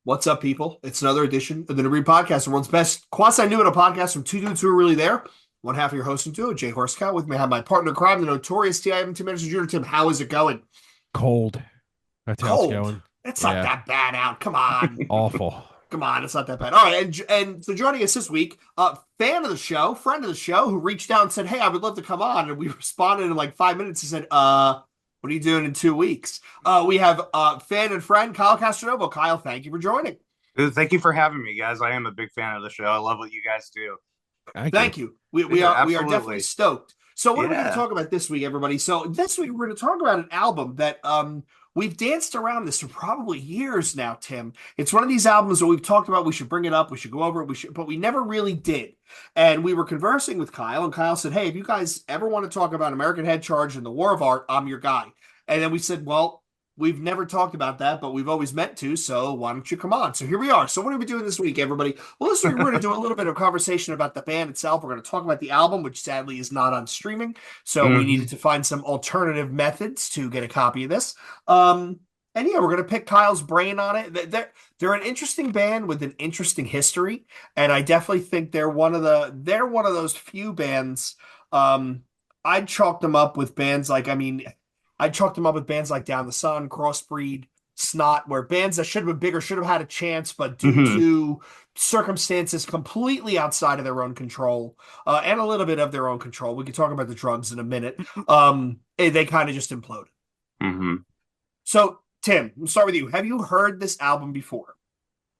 What's up, people? It's another edition of the New Podcast, the world's best quasi-new podcast from two dudes who are really there. One half of your hosting duo, Jay Horsecow. With me, I have my partner in crime, the notorious T.I.M. 2 minutes Junior. Tim, how is it going? Cold. That's how it's Cold. going. It's not Yeah. that bad out. Come on. Awful. Come on, it's not that bad. All right, and so joining us this week, fan of the show, friend of the show, who reached out and said, "Hey, I would love to come on," and we responded in like 5 minutes. He said, what are you doing in 2 weeks?" We have fan and friend Kyle Castronovo. Kyle, thank you for joining. Dude, thank you for having me, guys. I am a big fan of the show. I love what you guys do. Thank you. Thank you. We, we Dude, are we are definitely absolutely. stoked. So what are we going to Yeah. talk about this week, everybody? So this week we're going to talk about an album that we've danced around this for probably years now, Tim. It's one of these albums that we've talked about. We should bring it up. We should go over it. But we never really did. And we were conversing with Kyle, and Kyle said, "Hey, if you guys ever want to talk about American Head Charge and the War of Art, I'm your guy." And then we said, "Well, we've never talked about that, but we've always meant to. So why don't you come on?" So here we are. So what are we doing this week, everybody? Well, this week we're going to do a little bit of conversation about the band itself. We're going to talk about the album, which sadly is not on streaming. So we needed Mhm. to find some alternative methods to get a copy of this. And yeah, we're going to pick Kyle's brain on it. They're an interesting band with an interesting history, and I definitely think they're one of those few bands. Um, I'd chalk them up with bands like I chalked them up with bands like Down the Sun, Crossbreed, Snot, where bands that should have been bigger should have had a chance, but due Mhm. to circumstances completely outside of their own control, and a little bit of their own control, we can talk about the drugs in a minute. They kind of just imploded. Mhm. So, Tim, we'll start with you. Have you heard this album before?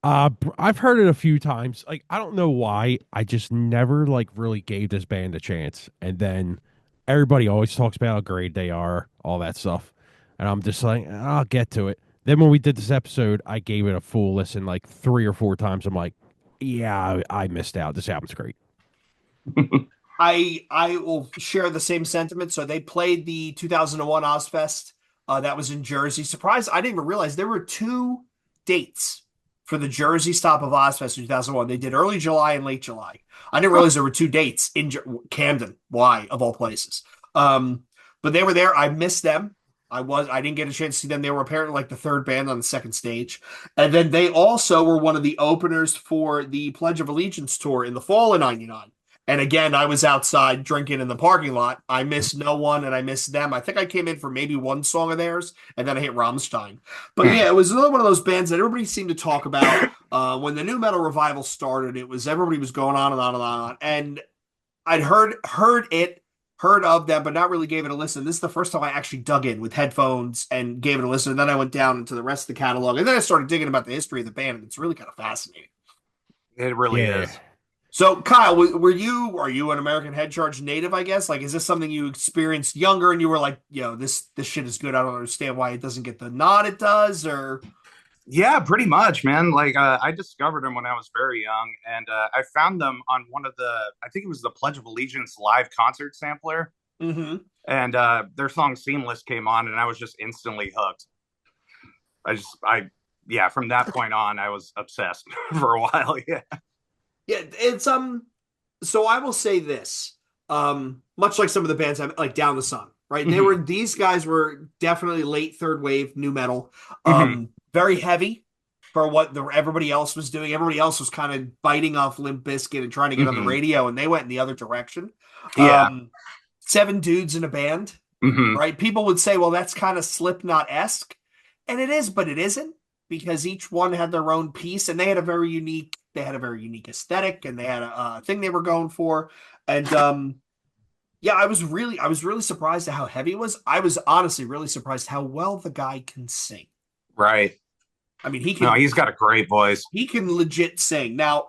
I've heard it a few times. Like, I don't know why. I just never really gave this band a chance. And then everybody always talks about how great they are, all that stuff. And I'm just like, I'll get to it. Then when we did this episode, I gave it a full listen like 3 or 4 times. I'm like, yeah, I missed out. This album's great. I will share the same sentiment. So they played the 2001 Ozfest. That was in Jersey. Surprised, I didn't even realize there were two dates for the Jersey stop of Ozfest in 2001. They did early July and late July. I didn't realize there were two dates in Camden. Why, of all places? Um, but they were there. I missed them. I didn't get a chance to see them. They were apparently like the third band on the second stage. And then they also were one of the openers for the Pledge of Allegiance tour in the fall of 99. And again, I was outside drinking in the parking lot. I missed no one and I missed them. I think I came in for maybe one song of theirs and then I hit Rammstein. But yeah, it was another one of those bands that everybody seemed to talk about. When the new metal revival started, it was everybody was going on and on and on. And I'd heard of them, but not really gave it a listen. This is the first time I actually dug in with headphones and gave it a listen. And then I went down into the rest of the catalog. And then I started digging about the history of the band, and it's really kind of fascinating. It really Yeah. is. So, Kyle, are you an American Head Charge native, I guess? Like, is this something you experienced younger and you were like, this shit is good. I don't understand why it doesn't get the nod it does, or Yeah, pretty much, man. I discovered them when I was very young, and I found them on one of I think it was the Pledge of Allegiance live concert sampler, mm-hmm. and their song "Seamless" came on, and I was just instantly hooked. Yeah, from that point on, I was obsessed for a while. Yeah. Yeah, it's so I will say this. Much like some of the bands like Down the Sun, right? Mhm. These guys were definitely late third wave new metal. Mhm. Very heavy for what everybody else was doing. Everybody else was kind of biting off Limp Bizkit and trying to get on the Mhm. radio, and they went in the other direction. Yeah. Um, seven dudes in a band, Mhm. right? People would say, well, that's kind of Slipknot-esque. And it is, but it isn't, because each one had their own piece and they had a very unique aesthetic, and they had a thing they were going for. And yeah, I was really surprised at how heavy it was. I was honestly really surprised how well the guy can sing. Right. I mean, No, he's got a great voice. he can legit sing. Now,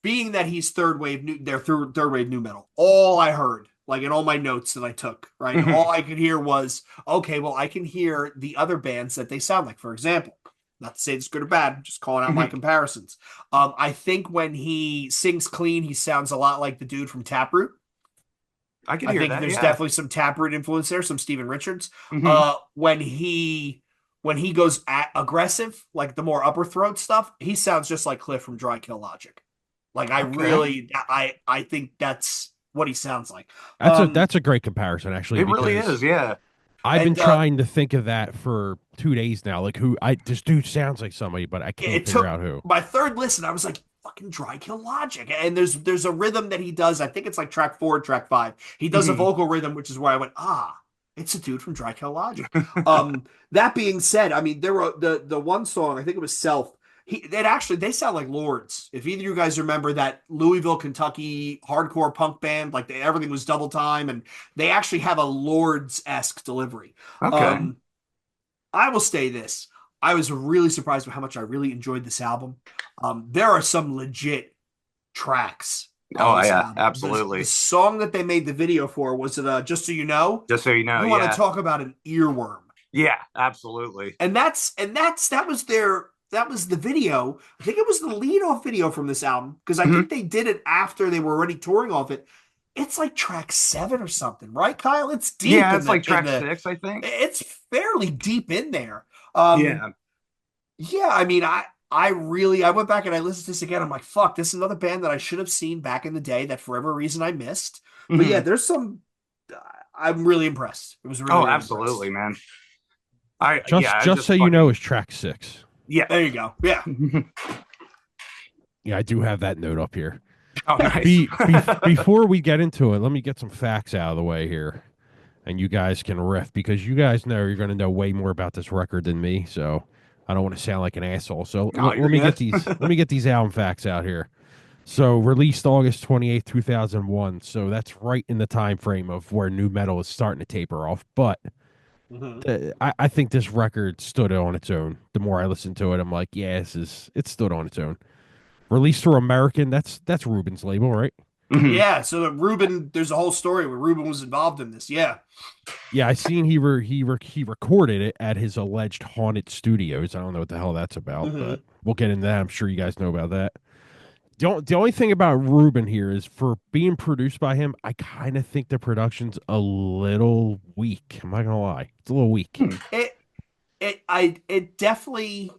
being that he's third wave new metal, all I heard, like in all my notes that I took, right, all Mhm. I could hear was, okay, well, I can hear the other bands that they sound like. For example, not to say it's good or bad, just calling out my Mhm. comparisons. I think when he sings clean, he sounds a lot like the dude from Taproot. I could I hear think that. there's Yeah. definitely some Taproot influence there, some Steven Richards. Hmm. When he goes aggressive, like the more upper throat stuff, he sounds just like Cliff from Dry Kill Logic. Like Okay. I think that's what he sounds like. That's a Um, that's a great comparison actually It really because is. Yeah. I've been And trying to think of that for 2 days now. Like this dude sounds like somebody, but I can't it figure took out who. my third listen. I was like, fucking Dry Kill Logic. And there's a rhythm that he does. I think it's like track 4, track 5. He does a Mhm. vocal rhythm, which is where I went, it's a dude from Dry Kill Logic. That being said, I mean, there were the one song, I think it was Self. They sound like Lords. If either of you guys remember that Louisville, Kentucky hardcore punk band, like everything was double time, and they actually have a Lords-esque delivery. Okay. Um, I will say this. I was really surprised with how much I really enjoyed this album. There are some legit tracks on Oh this yeah, album. The absolutely. song that they made the video for was it Just So You Know? Just so you know, You want to yeah. talk about an earworm. Yeah, absolutely. That was the video. I think it was the lead off video from this album because I think Mhm. they did it after they were already touring off it. It's like track 7 or something, right, Kyle? It's deep Yeah, in it's like in track the 6, I think. it's fairly deep in there. Um, Yeah. yeah, I mean, I went back and I listened to this again. I'm like, fuck, this is another band that I should have seen back in the day that for whatever reason I missed. But yeah, Mhm. there's some. I'm really impressed. It was really Oh, really absolutely, impressed. man. Just I just just so you know, fucking is track 6. yeah. There you go. Yeah. Yeah, I do have that note up here. Oh, nice. Before we get into it, let me get some facts out of the way here, and you guys can riff because you guys know you're going to know way more about this record than me. So I don't want to sound like an asshole. So Oh, let you're me good. get these. Let me get these album facts out here. So released August 28th, 2001. So that's right in the time frame of where new metal is starting to taper off. But Hmm. I think this record stood on its own. The more I listen to it, I'm like, yeah, it stood on its own. Released through American. That's Ruben's label, right? Mhm. Yeah. So there's a whole story where Ruben was involved in this. Yeah. Yeah, I seen he recorded it at his alleged haunted studios. I don't know what the hell that's about, but Hmm. we'll get into that. I'm sure you guys know about that. The only thing about Ruben here is for being produced by him, I kind of think the production's a little weak. I'm not gonna lie, it's a little weak. Hmm. It definitely.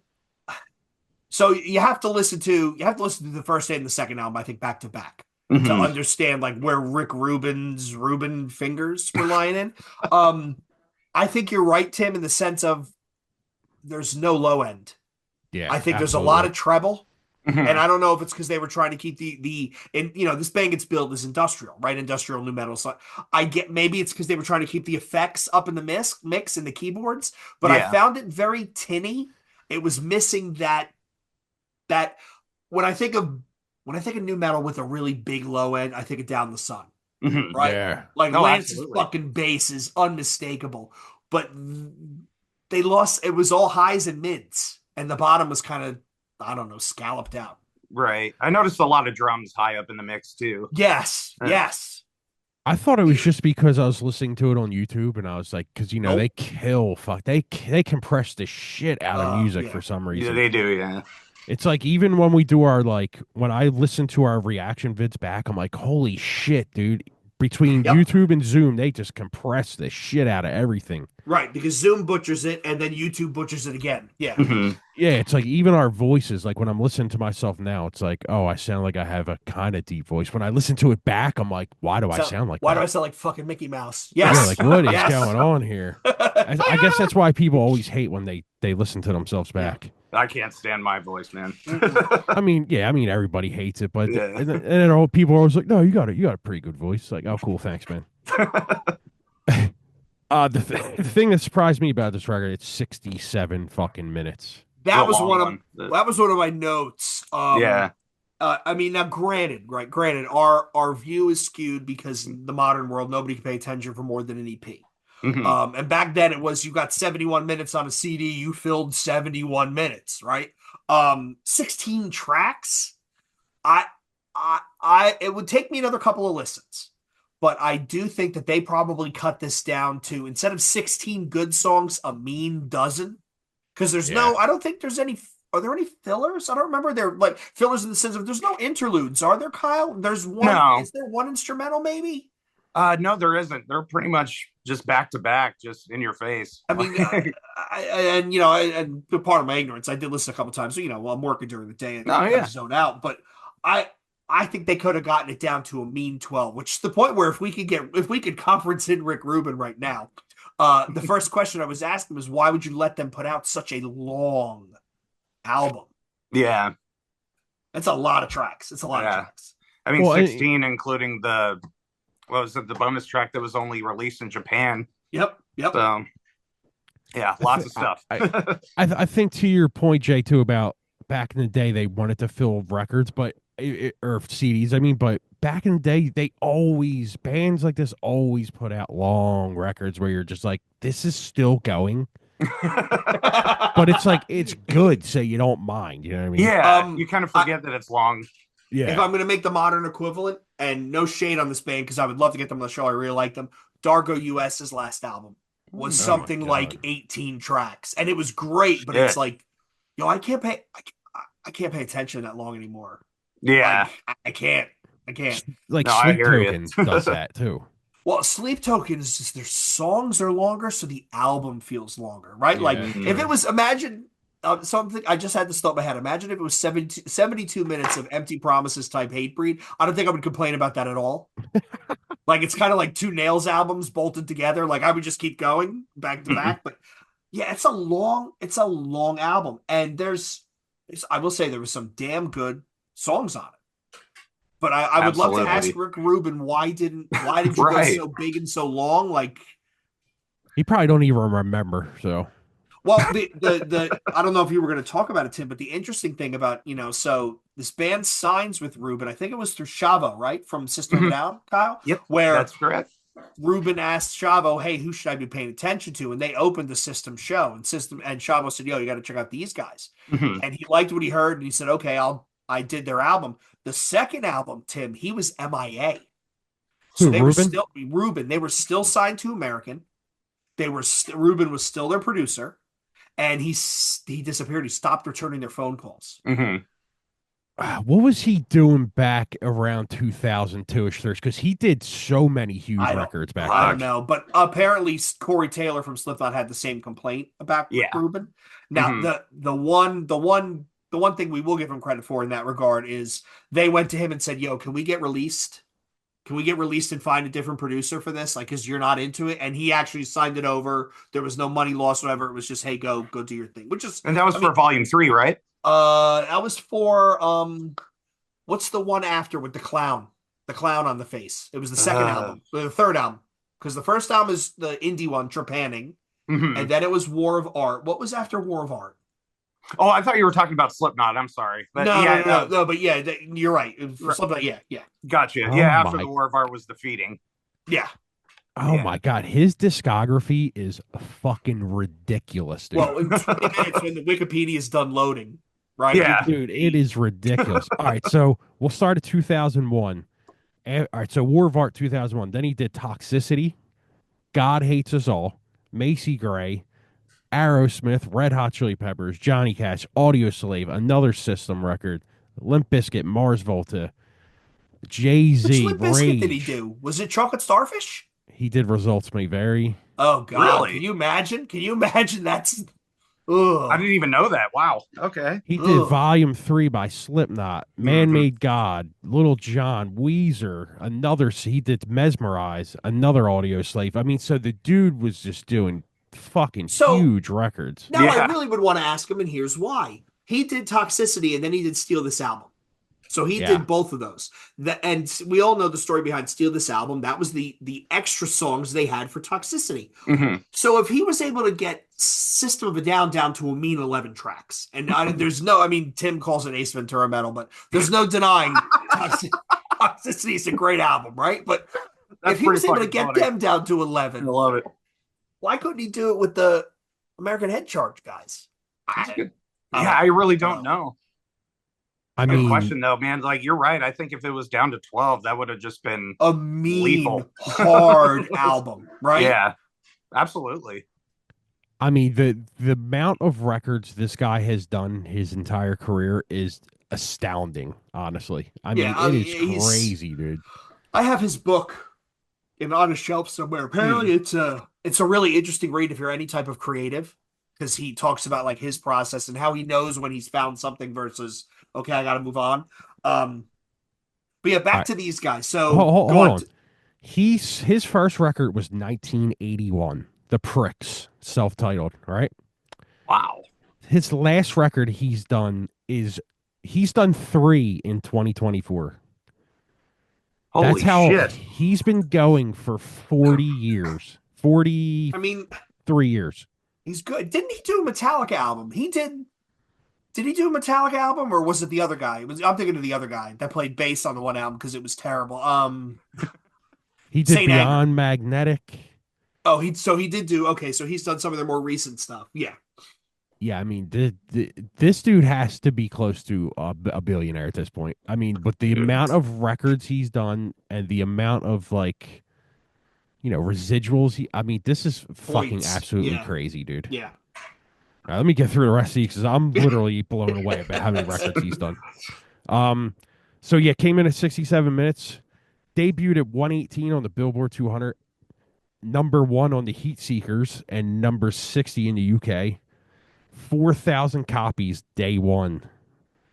So you have to listen to the first and the second album, I think, back to back to Mhm. understand like where Rick Rubin's Rubin fingers were lying in. Um, I think you're right, Tim, in the sense of there's no low end. Yeah, I think there's a lot absolutely. of treble. And Mhm. I don't know if it's because they were trying to keep the and this band gets billed as industrial, right? Industrial new metal. So I get maybe it's because they were trying to keep the effects up in the mix in the keyboards, but I Yeah. found it very tinny. It was missing that when I think of new metal with a really big low end, I think of Down the Sun, Mhm. right? Yeah, Like Oh, Lance's absolutely. fucking bass is unmistakable, but they lost. It was all highs and mids, and the bottom was kind of I don't know scalloped out. Right. I noticed a lot of drums high up in the mix too. Yes, Uh, yes. I thought it was just because I was listening to it on YouTube and I was like, because they Nope. kill fuck they compress the shit out of music Yeah. for some yeah, reason. they do. Yeah. It's like even when we do our when I listen to our reaction vids back, I'm like, holy shit, dude. Between Yep. YouTube and Zoom, they just compress the shit out of everything. Right, because Zoom butchers it, and then YouTube butchers it again. Yeah. Mhm. Yeah, it's like even our voices, like when I'm listening to myself now, it's like, oh, I sound like I have a kind of deep voice. When I listen to it back, I'm like, why do I So sound like why do I that? sound like fucking Mickey Mouse? Yeah, Yes. like what is Yes. going on here? I guess that's why people always hate when they listen to themselves Yeah. back. I can't stand my voice, man. Mm-mm. I mean, everybody hates it, but Yeah. and then all people are always like, no, you got a pretty good voice. Like, oh, cool, thanks, man. The thing that surprised me about this record, it's 67 fucking minutes. It's a That was long one of one. my notes. Yeah. I mean, now granted, right? Granted, our view is skewed because in the modern world, nobody can pay attention for more than an EP. Mhm. And back then, it was you got 71 minutes on a CD, you filled 71 minutes, right? 16 tracks. I, it would take me another couple of listens, but I do think that they probably cut this down to instead of 16 good songs, a mean dozen. Because Yeah. I don't think there's any. Are there any fillers? I don't remember. They're like fillers in the sense of there's no interludes, are there, Kyle? There's one. No. Is there one instrumental, maybe? No, there isn't. They're pretty much just back to back, just in your face. I mean, and part of my ignorance, I did listen a couple times. So, while I'm working during the day, and Oh kind of yeah. zone out. But I, I think they could have gotten it down to a mean 12, which is the point where if we could conference in Rick Rubin right now, The first question I was asking was, why would you let them put out such a long album? Yeah, That's a lot of tracks. It's a lot of yeah. tracks. I mean, Well, 16, including the what was it, the bonus track that was only released in Japan. Yep, yep. So yeah, I, lots th- of stuff. I think to your point, Jay, too, about back in the day they wanted to fill records, but or CDs. I mean, but back in the day they always bands like this always put out long records where you're just like, this is still going, but it's like it's good, so you don't mind. You know what I mean? Yeah, you kind of I, forget that it's long. if Yeah. I'm going to make the modern equivalent, and no shade on this band because I would love to get them on the show, I really like them. Dargo US's last album was Oh my something like God. 18 tracks, and it was great. But it's Shit. like, I can't pay. I can't pay attention that long anymore. Yeah, Like, I can't. I can't. Like no, I Sleep hear you. Token does that too. Well, Sleep Token is just their songs are longer, so the album feels longer, right? Like Yeah. if it was, imagine something, I just had this thought in my head. Imagine if it was 72 minutes of Empty Promises type Hate Breed. I don't think I would complain about that at all. Like it's kind of like two Nails albums bolted together. Like I would just keep going back to back. But yeah, it's a long album, and I will say there was some damn good songs on it. But I would love to ask Absolutely. Rick Rubin why did you go Right. so big and so long? Like, He probably don't even remember. So well, the I don't know if you were going to talk about it, Tim, but the interesting thing about so this band signs with Rubin, I think it was through Chavo, right, from System of a Mhm. Down, Kyle, Yep, where that's correct. Rubin asked Chavo, "Hey, who should I be paying attention to?" And they opened the System show, and Chavo said, "Yo, you got to check out these guys." Mhm. And he liked what he heard, and he said, "Okay, I did their album." The second album, Tim, he was MIA. So who, they were Ruben? still Ruben. They were still signed to American. Ruben was still their producer, and he disappeared. He stopped returning their phone calls. Mhm. What was he doing back around 2002ish, because he did so many huge I don't records back I then. don't know, but apparently Corey Taylor from Slipknot had the same complaint about Yeah. Ruben. Now Mhm. the one thing we will give him credit for in that regard is they went to him and said, "Yo, can we get released? Can we get released and find a different producer for this? Like, because you're not into it." And he actually signed it over. There was no money lost, whatever. It was just, hey, go do your thing. Which is, And that was I for mean, volume 3, right? that was for what's the one after with the clown? The clown on the face. It was the second Uh, album, the third album. Because the first album is the indie one, Trepanning, and mhm. then it was War of Art. What was after War of Art? Oh, I thought you were talking about Slipknot. I'm sorry, but No, no, yeah, no, no, no. But yeah, you're right. Something, yeah, yeah, gotcha. Oh Yeah, after my, the War of Art was defeating. yeah. oh Yeah. my God, his discography is fucking ridiculous, dude. Well, in 20 minutes when the Wikipedia is done loading, right? Yeah. Dude, it is ridiculous. All right, so we'll start at 2001. All right, so War of Art 2001. Then he did Toxicity, God Hates Us All, Macy Gray, Aerosmith, Red Hot Chili Peppers, Johnny Cash, Audio Slave, another System record, Limp Bizkit, Mars Volta, Jay Which Z, Limp Bizkit did he Rage. do? Was it Chocolate Starfish? He did Results May Vary. Oh God, can Really? you imagine? Can you imagine? That's I ugh, didn't even know that. Wow. Okay. He did ugh. Volume 3 by Slipknot, Man Mhm. Made God, Little John, Weezer, he did Mesmerize, another Audio Slave. I mean, so the dude was just doing fucking So huge records. now I Yeah. really would want to ask him, and here's why. He did Toxicity, and then he did Steal This Album. So he Yeah. did both of those. And we all know the story behind Steal This Album. That was the extra songs they had for Toxicity. Mhm. So if he was able to get System of a down to a mean 11 tracks, and I mean, Tim calls it Ace Ventura metal, but there's no denying Toxicity is a great album, right? But That's if he pretty was able to fucking get funny. them down to I 11, love it. why couldn't he do it with the American Head Charge guys? That's good. I Yeah, don't- I really I don't don't know. I Good mean, question though, man. Like you're right. I think if it was down to 12, that would have just been A mean, lethal. hard album, right? Yeah, absolutely. the amount of records this guy has done his entire career is astounding, honestly. I mean, Yeah, it is he's. crazy, dude. I have his book on a shelf somewhere. Apparently, it's a really interesting read if you're any type of creative, because he talks about like his process and how he knows when he's found something versus okay, I got to move on. But yeah, All back right, to these guys. So hold go on. on. His first record was 1981. The Pricks, self-titled, right? Wow. His last record he's done 3 in 2024. That's Holy how shit. he's been going for 40 years. I 43 mean, years. he's good. Didn't he do a Metallica album? He did. Did he do a Metallica album, or was it the other guy? I'm thinking of the other guy that played bass on the one album because it was terrible. He did Saint Anger. Beyond Magnetic. Oh, he did do okay. So he's done some of their more recent stuff. Yeah, Yeah, I mean, this dude has to be close to a billionaire at this point. I mean, but the Dude. amount of records he's done and the amount of like, residuals. I mean, this is fucking points. absolutely Yeah, crazy, dude. yeah. All right, let me get through the rest of these because I'm literally blown away about how many records he's done. Um, so yeah, came in at 67 minutes, debuted at 118 on the Billboard 200, number 1 on the Heat Seekers, and number 60 in the UK. 4,000 copies day 1.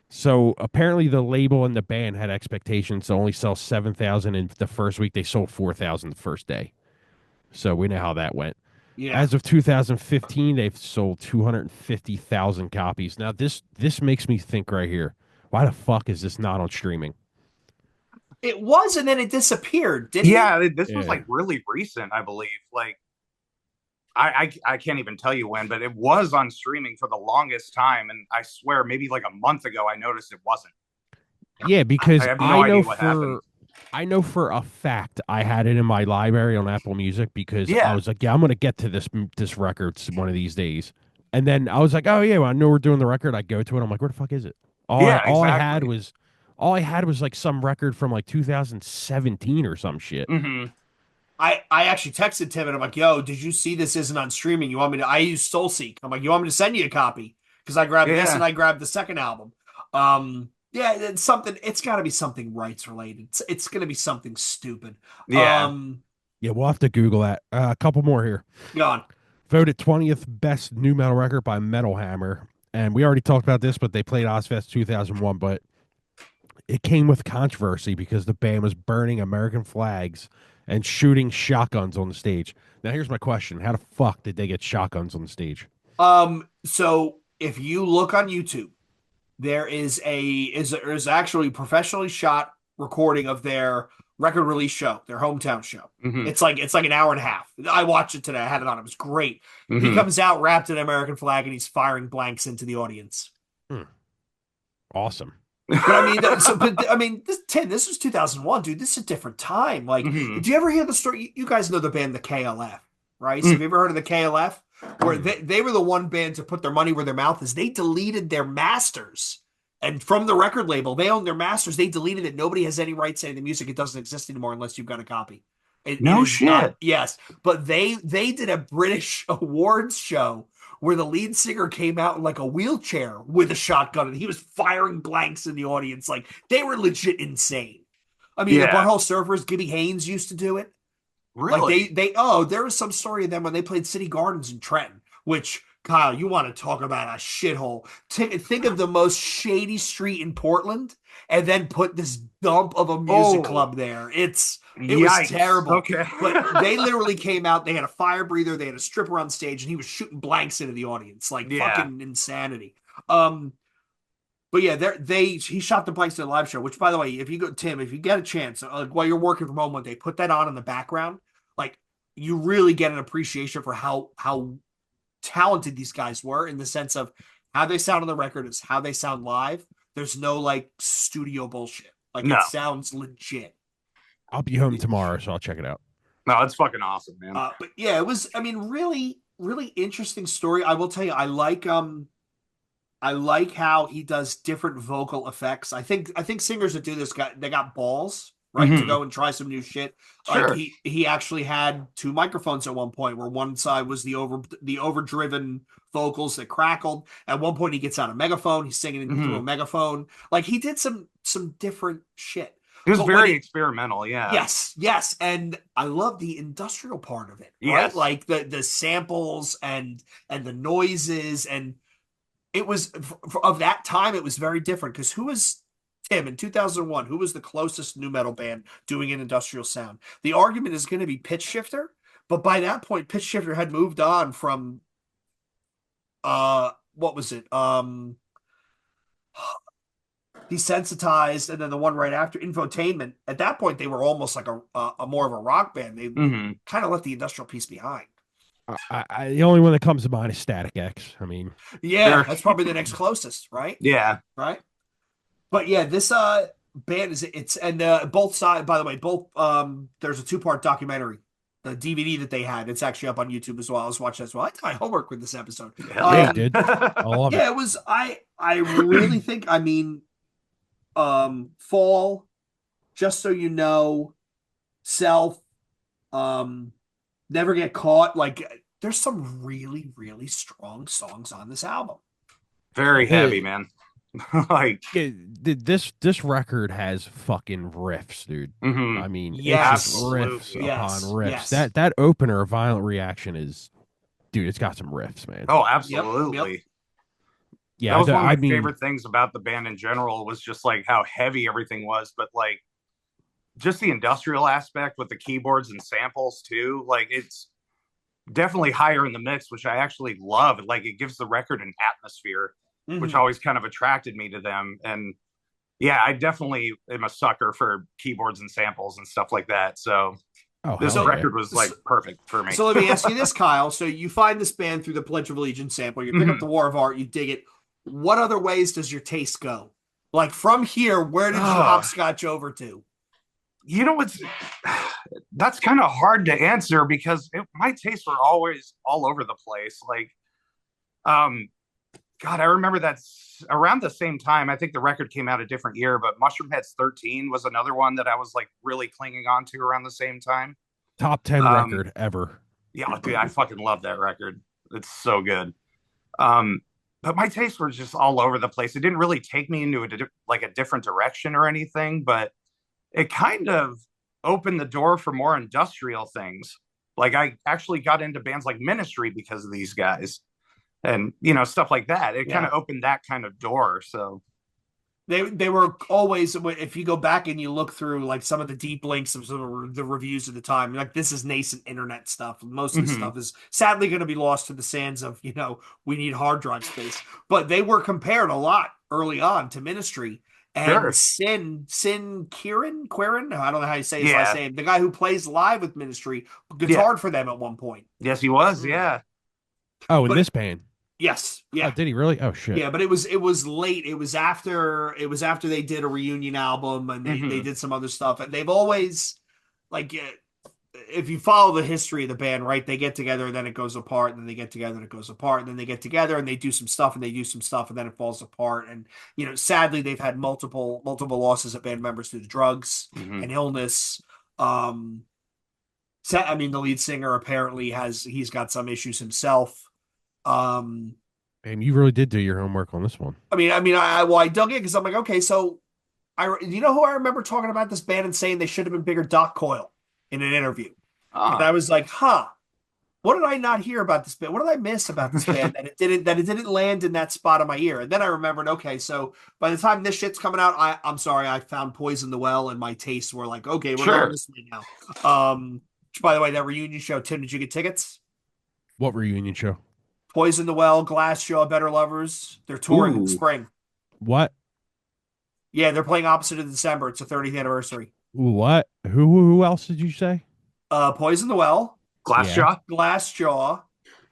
So apparently the label and the band had expectations to only sell 7,000 in the first week. They sold 4,000 the first day. So we know how that went. Yeah. As of 2015, they've sold 250,000 copies. Now this makes me think right here. Why the fuck is this not on streaming? It was, and then it disappeared, didn't it? Yeah, this was Yeah. like really recent, I believe. Like I can't even tell you when, but it was on streaming for the longest time, and I swear maybe like a month ago I noticed it wasn't. Yeah, because I have no idea what happened. I know for a fact I had it in my library on Apple Music because I Yeah. was like, yeah, I'm gonna get to this record one of these days. And then I was like, oh yeah, well, I know we're doing the record. I go to it. I'm like, where the fuck is it? Yeah, All exactly. I had was like some record from like 2017 or some shit. Hmm. I actually texted Tim and I'm like, yo, did you see this isn't on streaming? You want me to? I use SoulSeek. I'm like, you want me to send you a copy? Because I grabbed this and Yeah. I grabbed the second album. Yeah, it's something. It's got to be something rights related. It's going to be something stupid. Yeah. Yeah, we'll have to Google that. A couple more here. Gone. Voted 20th best new metal record by Metal Hammer. And we already talked about this, but they played Ozfest 2001, but it came with controversy because the band was burning American flags and shooting shotguns on the stage. Now, here's my question. How the fuck did they get shotguns on the stage? So if you look on YouTube, there is actually professionally shot recording of their record release show, their hometown show. Hmm. It's like an hour and a half. I watched it today. I had it on. It was great. He Hmm. comes out wrapped in an American flag and he's firing blanks into the audience. Awesome. But I mean, this was 2001, dude. This is a different time. Like, Hmm. do you ever hear the story? You guys know the band, the KLF, right? So Mm. have you ever heard of the KLF? Where they were the one band to put their money where their mouth is. They deleted their masters. And from the record label, they own their masters. They deleted it. Nobody has any rights to the music. It doesn't exist anymore unless you've got a copy. It No is not. shit. Yes, but they did a British awards show where the lead singer came out in like a wheelchair with a shotgun and he was firing blanks in the audience. Like they were legit insane. I mean, the Yeah. Butthole Surfers, Gibby Haynes used to do it. Like Really? there was some story of them when they played City Gardens in Trenton, which Kyle, you want to talk about a shithole. Think of the most shady street in Portland and then put this dump of a music Oh, club there. It was yikes. terrible. Okay. But they literally came out, they had a fire breather, they had a stripper on stage, and he was shooting blanks into the audience. Like Yeah. fucking insanity. But yeah, he shot the blanks in a live show, which by the way, if you get a chance, like while you're working from home one day, put that on in the background. Like you really get an appreciation for how talented these guys were in the sense of how they sound on the record is how they sound live. There's no like studio bullshit. Like No. it sounds legit. I'll be home tomorrow, so I'll check it out. No, that's fucking awesome, man. But yeah, it was. I mean, really, really interesting story. I will tell you, I like how he does different vocal effects. I think singers that do this they got balls, right, to Mhm. go and try some new shit. Sure. Like he actually had 2 microphones at one point where one side was the overdriven vocals that crackled. At one point he gets out a megaphone, he's singing through a megaphone. Like he did some different shit. It was But very experimental, yeah. Yes, and I love the industrial part of it, right? Yes. Like the samples and the noises, and it was of that time. It was very different because who was Tim in 2001? Who was the closest new metal band doing an industrial sound? The argument is going to be Pitch Shifter, But by that point, Pitch Shifter had moved on from what was it? Desensitized, and then the one right after, Infotainment. At that point, they were almost like a more of a rock band. They Hmm. kind of left the industrial piece behind. The only one that comes to mind is Static X. I mean, Yeah, Sure. that's probably the next closest, right? Yeah. Right. But yeah, this band is it's and both sides. By the way, both there's a two-part documentary, the DVD that they had. It's actually up on YouTube as well. I was watching as well. I did my homework with this episode. Hell yeah, you yeah. Um, did. I love it. yeah, it was. I really think. I mean, Fall, Just So You Know, Self, um, Never Get Caught. Like, there's some really, really strong songs on this album. Very heavy, The, man. Like, this record has fucking riffs, dude. mhm. I mean, it's just Yes, riffs Absolutely. upon yes, riffs. yes. That opener, Violent Reaction, is, dude. It's got some riffs, man. Oh, Yep, yep. absolutely. That Yeah, was one of I my mean, favorite things about the band in general was just like how heavy everything was, but like just the industrial aspect with the keyboards and samples too. Like it's definitely higher in the mix, which I actually love. Like it gives the record an atmosphere, which Mhm. always kind of attracted me to them. And yeah, I definitely am a sucker for keyboards and samples and stuff like that. So oh this hell So, yeah. record was like perfect for me. so let me ask you this, Kyle. So you find this band through the Pledge of Allegiance sample. You pick up Mhm. the War of Art. You dig it. What other ways does your taste go? Like from here, where did you Oh, hopscotch over to? you know what's that's kind of hard to answer because my tastes were always all over the place. Like, um, God, I remember that's around the same time. I think the record came out a different year, but Mushroomhead's 13 was another one that I was like really clinging on to around the same time. Top 10 Um, record ever. yeah, dude, I fucking love that record. It's so good. Um, but my tastes were just all over the place. It didn't really take me into like a different direction or anything, but it kind of opened the door for more industrial things. Like I actually got into bands like Ministry because of these guys and stuff like that. It kind Yeah. of opened that kind of door. So They were always, if you go back and you look through like some of the deep links of some of the reviews of the time, like this is nascent internet stuff. Most of this mhm. stuff is sadly going to be lost to the sands of, we need hard drive space. But they were compared a lot early on to Ministry. And Sure. Sin Quirin, I don't know how you say his last Yeah. name, the guy who plays live with Ministry, Yeah. guitared for them at one point. Yes, he was. Mm. Yeah. Oh, in But this band. yes, Oh, yeah. did he really? Oh shit. Yeah, but it was late. It was after they did a reunion album and they Hmm. did some other stuff. And they've always like if you follow the history of the band, right? They get together and then it goes apart, and then they get together and it goes apart, and then they get together and they do some stuff and they do some stuff and then it falls apart. And sadly they've had multiple losses of band members due to drugs Hmm. and illness. I mean, the lead singer apparently he's got some issues himself. Um Man, you really did do your homework on this one. I dug in because I'm like, okay, so who I remember talking about this band and saying they should have been bigger? Doc Coyle in an interview, and I was like, huh, what did I not hear about this band? What did I miss about this band that it didn't land in that spot of my ear? And then I remembered, okay, so by the time this shit's coming out, I'm sorry, I found Poison the Well, and my tastes were like, okay, we're going Sure. this way now. Which, by the way, that reunion show, Tim, did you get tickets? What reunion show? Poison the Well, Glassjaw, Better Lovers. They're touring in the Ooh. spring. What? Yeah, they're playing opposite in December. It's a 30th anniversary. What? Who else did you say? Poison the Well, Yeah. Glassjaw. Glassjaw,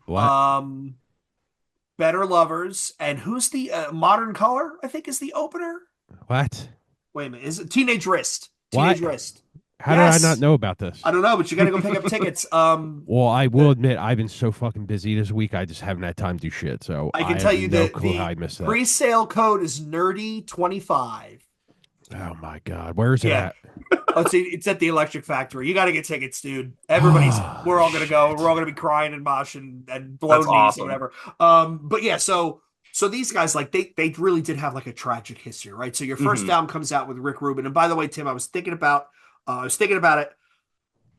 What? Better Lovers, and who's the Modern Color? I think is the opener. What? Wait a minute, is it Teenage Wrist? What? Teenage Wrist. How did I Yes. not know about this? I don't know, but you got to go pick up tickets. Well, I will admit I've been so fucking busy this week. I just haven't had time to do shit. So I can have tell you no that clue how I missed that. pre-sale code is nerdy25. Oh my god, where is it Yeah. at? Let's see, it's at the Electric Factory. You got to get tickets, dude. We're all gonna go. We're all gonna be crying and mosh and blow That's knees awesome. or whatever. But yeah, so these guys like they really did have like a tragic history, right? So your first Mhm. album comes out with Rick Rubin, and by the way, Tim, I was thinking about it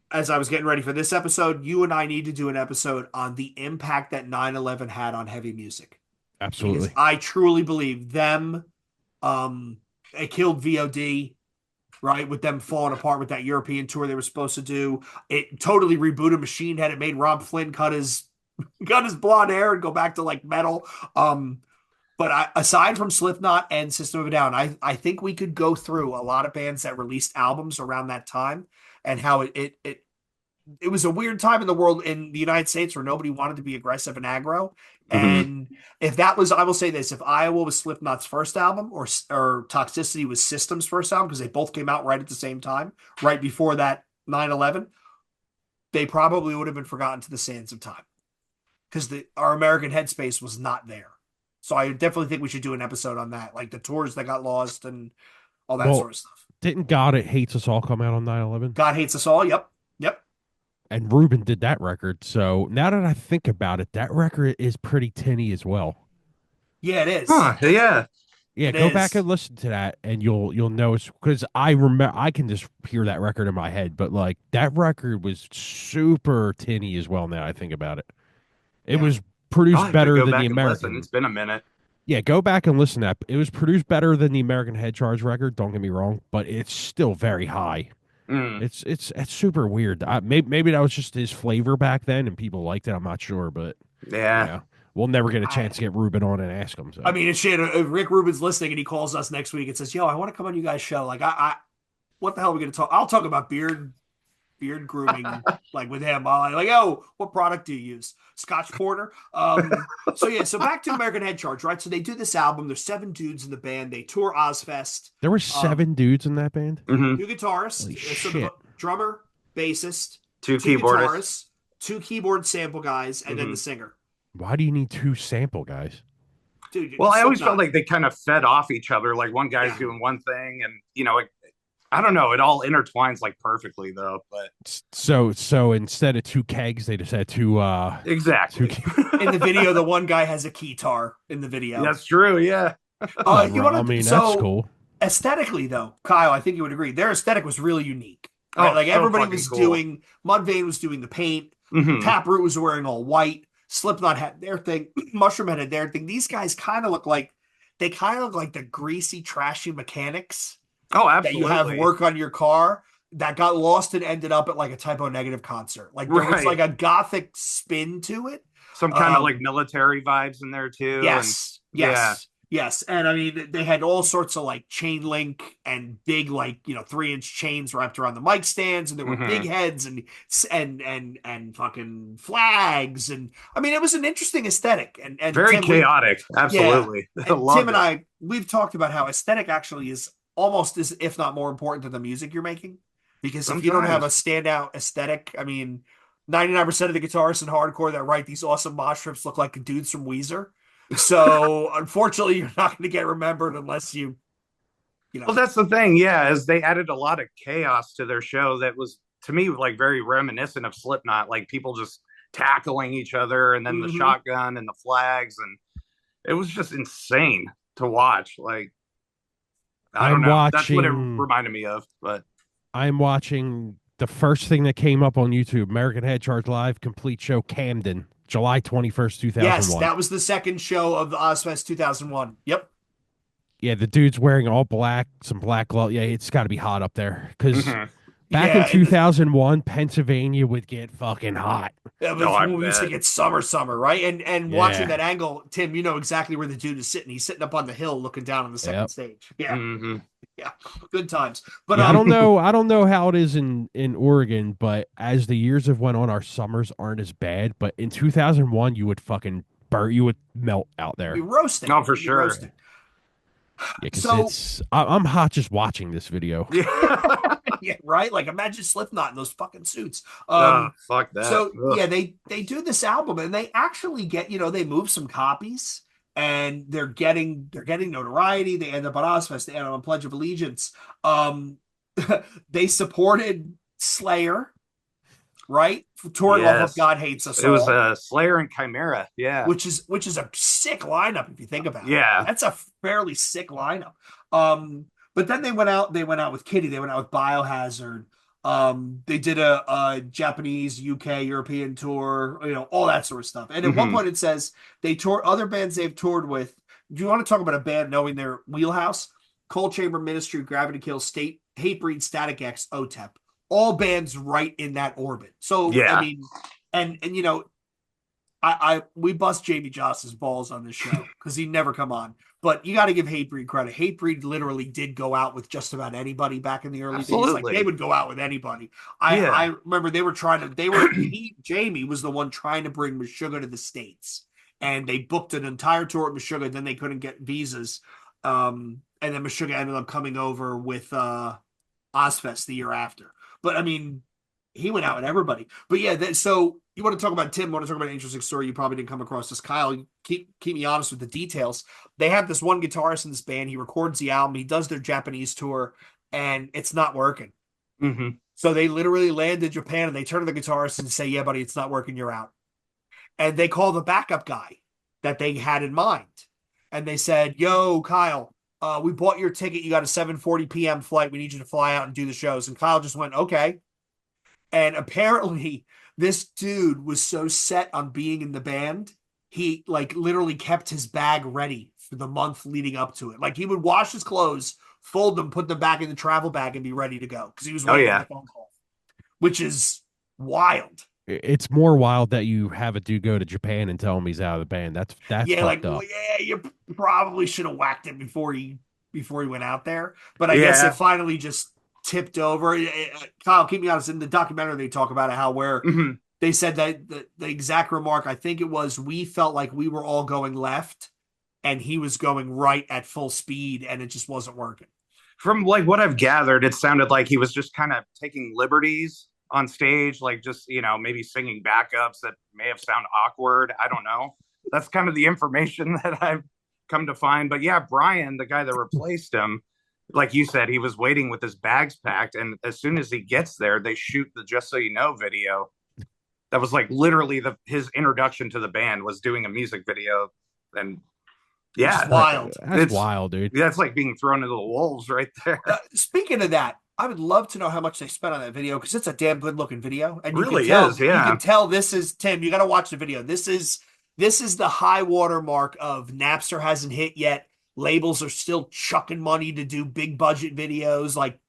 as I was getting ready for this episode. You and I need to do an episode on the impact that 9/11 had on heavy music. Absolutely. Because I truly believe them. It killed VOD. right? With them falling apart with that European tour they were supposed to do. It totally rebooted Machine Head. It made Rob Flynn cut his blonde hair and go back to like metal. But aside from Slipknot and System of a Down, I think we could go through a lot of bands that released albums around that time and how it was a weird time in the world in the United States where nobody wanted to be aggressive and aggro. Hmm. And if that was, I will say this, if Iowa was Slipknot's first album or Toxicity was System's first album, because they both came out right at the same time, right before that 9/11, they probably would have been forgotten to the sands of time because our American headspace was not there. So I definitely think we should do an episode on that, like the tours that got lost and all that Well, sort of stuff. didn't God It Hates Us All come out on 9/11? God Hates Us All. Yep. Yep. And Ruben did that record. So now that I think about it, that record is pretty tinny as well. Yeah, it is. Huh, yeah. Yeah, It go back is. and listen to that, and you'll notice because I remember I can just hear that record in my head, but like that record was super tinny as well. Now I think about it, it Yeah. was I'll produced have to better go than the back and listen. American. It's been a minute. Yeah, go back and listen to that. It was produced better than the American Head Charge record. Don't get me wrong, but it's still very high. Mm, It's super weird. Maybe that was just his flavor back then, and people liked it. I'm not sure, but yeah. yeah, we'll never get a I, chance to get Ruben on and ask him. I So mean, it's shit. If Rick Rubin's listening and he calls us next week and says, "Yo, I want to come on you guys' show," like, what the hell are we going to talk? I'll talk about beard grooming, like with him. I'll like, "Oh, what product do you use? Scotch Porter." So yeah, so back to American Head Charge, right? So they do this album. There's 7 dudes in the band. They tour Ozfest. there were Um, 7 dudes in that band. Hmm. 2 guitarists, Holy so the shit! drummer, bassist, Two 2 keyboardists. guitarists, 2 keyboard sample guys, and then Hmm. the singer. Why do you need 2 sample guys? Dude, Well, I always felt Slipknot. like they kind of fed off each other. Like one guy's Yeah. doing one thing, and I don't know. It all intertwines like perfectly, though. But So instead of 2 kegs, they just had two. exactly, In the video, the one guy has a keytar in the video. that's true. Yeah. You I want to mean, that's so cool. aesthetically though, Kyle, I think you would agree. Their aesthetic was really unique. Right? Oh, Like so everybody fucking was cool. doing Mudvayne was doing the paint, Hmm. Taproot was wearing all white, Slipknot had their thing, Mushroomhead had their thing. These guys kind of look like the greasy, trashy mechanics Oh, that you have absolutely. work on your car that got lost and ended up at like a Typo Negative concert. Like there was Right. like a gothic spin to it. Some kind of like Um, military vibes in there too. Yes, Yeah. yes, yes. And I mean, they had all sorts of like chain link and big, like, 3-inch chains wrapped around the mic stands, and there were big Hmm. heads and fucking flags. And I mean, it was an interesting aesthetic. And Very Tim, chaotic. Absolutely. I and loved Tim and it. we've talked about how aesthetic actually is almost as, if not more important than the music you're making. Because if you don't have a Sometimes. standout aesthetic, I mean, 99% of the guitarists in hardcore that write these awesome mosh trips look like dudes from Weezer. So unfortunately, you're not going to get remembered unless you Well, know. that's the thing. Yeah, is they added a lot of chaos to their show that was to me like very reminiscent of Slipknot, like people just tackling each other and then the Hmm. shotgun and the flags and it was just insane to watch. Like I don't I'm know. That's what it watching. reminded me of. But I'm watching the first thing that came up on YouTube: American Head Charge Live Complete Show Camden, July 21st, two thousand Yes, one. that was the second show of the Ozfest 2001. Yep. Yeah, the dude's wearing all black, some black glove. Yeah, it's got to be hot up there because mhm. back in Yeah, and 2001, Pennsylvania would get fucking hot. it No, was I when we used to bet. get summer, right? And watching Yeah. that angle, Tim, you know exactly where the dude is sitting. He's sitting up on the hill looking down on the second Yep. stage. Yeah, Hmm. yeah. Good times. But Yeah, I don't know. I don't know how it is in Oregon, but as the years have went on, our summers aren't as bad. But in 2001, you would fucking burn. You would melt out be there. roasting. No, for You'd be sure. roasting. Yeah, because So I'm hot just watching this video. Yeah. yeah, right. Like imagine Slipknot in those fucking suits. Oh, fuck that. So Ugh. yeah, they do this album and they actually get, they move some copies and they're getting notoriety. They end up on Ozfest, they end up on Pledge of Allegiance. They supported Slayer, right? Touring off of Yes. God Hates Us It was All, Slayer and Chimera. Yeah. which is a sick lineup if you think about it. Yeah. That's a fairly sick lineup. But then they went out with Kitty, they went out with Biohazard. They did a Japanese, UK, European tour, all that sort of stuff. And at one Mhm. point it says they toured other bands they've toured with. Do you want to talk about a band knowing their wheelhouse? Cold Chamber Ministry, Gravity Kills, Hatebreed, Static X, OTEP, all bands right in that orbit. So I Yeah, mean, and you know, I we bust Jamie Joss's balls on this show because he never come on. But you got to give Hatebreed credit. Hatebreed literally did go out with just about anybody back in the early days. Like they absolutely. would go out with anybody. I Yeah, remember Jamie was the one trying to bring Meshuggah to the States. And they booked an entire tour at Meshuggah, then they couldn't get visas. And then Meshuggah ended up coming over with Ozfest the year after. But I mean, he went out with everybody. But yeah, so you want to talk about Tim? Want to talk about an interesting story? You probably didn't come across this, Kyle. Keep me honest with the details. They have this one guitarist in this band. He records the album. He does their Japanese tour, and it's not working. hmm So they literally land in Japan and they turn to the guitarist and say, "Yeah, buddy, it's not working. You're out." And they call the backup guy that they had in mind, and they said, "Yo, Kyle, we bought your ticket. You got a 7:40 p.m. flight. We need you to fly out and do the shows." And Kyle just went, "Okay." And apparently, this dude was so set on being in the band, he like literally kept his bag ready for the month leading up to it. Like he would wash his clothes, fold them, put them back in the travel bag, and be ready to go because he was Oh waiting for the yeah. phone call, which is wild. It's more wild that you have a dude go to Japan and tell him he's out of the band. That's Yeah, like fucked well, up. yeah, you probably should have whacked it before he went out there. But I guess it Yeah. finally just tipped over. Kyle, keep me honest. In the documentary, they talk about it how where hmm they said that the exact remark, I think it was, we felt like we were all going left and he was going right at full speed and it just wasn't working. From like what I've gathered, it sounded like he was just kind of taking liberties on stage, like just, maybe singing backups that may have sound awkward. I don't know. That's kind of the information that I've come to find. But yeah, Brian, the guy that replaced him, like you said, he was waiting with his bags packed. And as soon as he gets there, they shoot the Just So You Know video. That was like literally his introduction to the band was doing a music video. And Which is yeah, wild. That's it's wild, dude. that's like being thrown into the wolves right there. Speaking of that, I would love to know how much they spent on that video because it's a damn good looking video, and Really is, you yeah. can tell this is Tim. You got to watch the video. This is the high water mark of Napster hasn't hit yet. Labels are still chucking money to do big budget videos. Like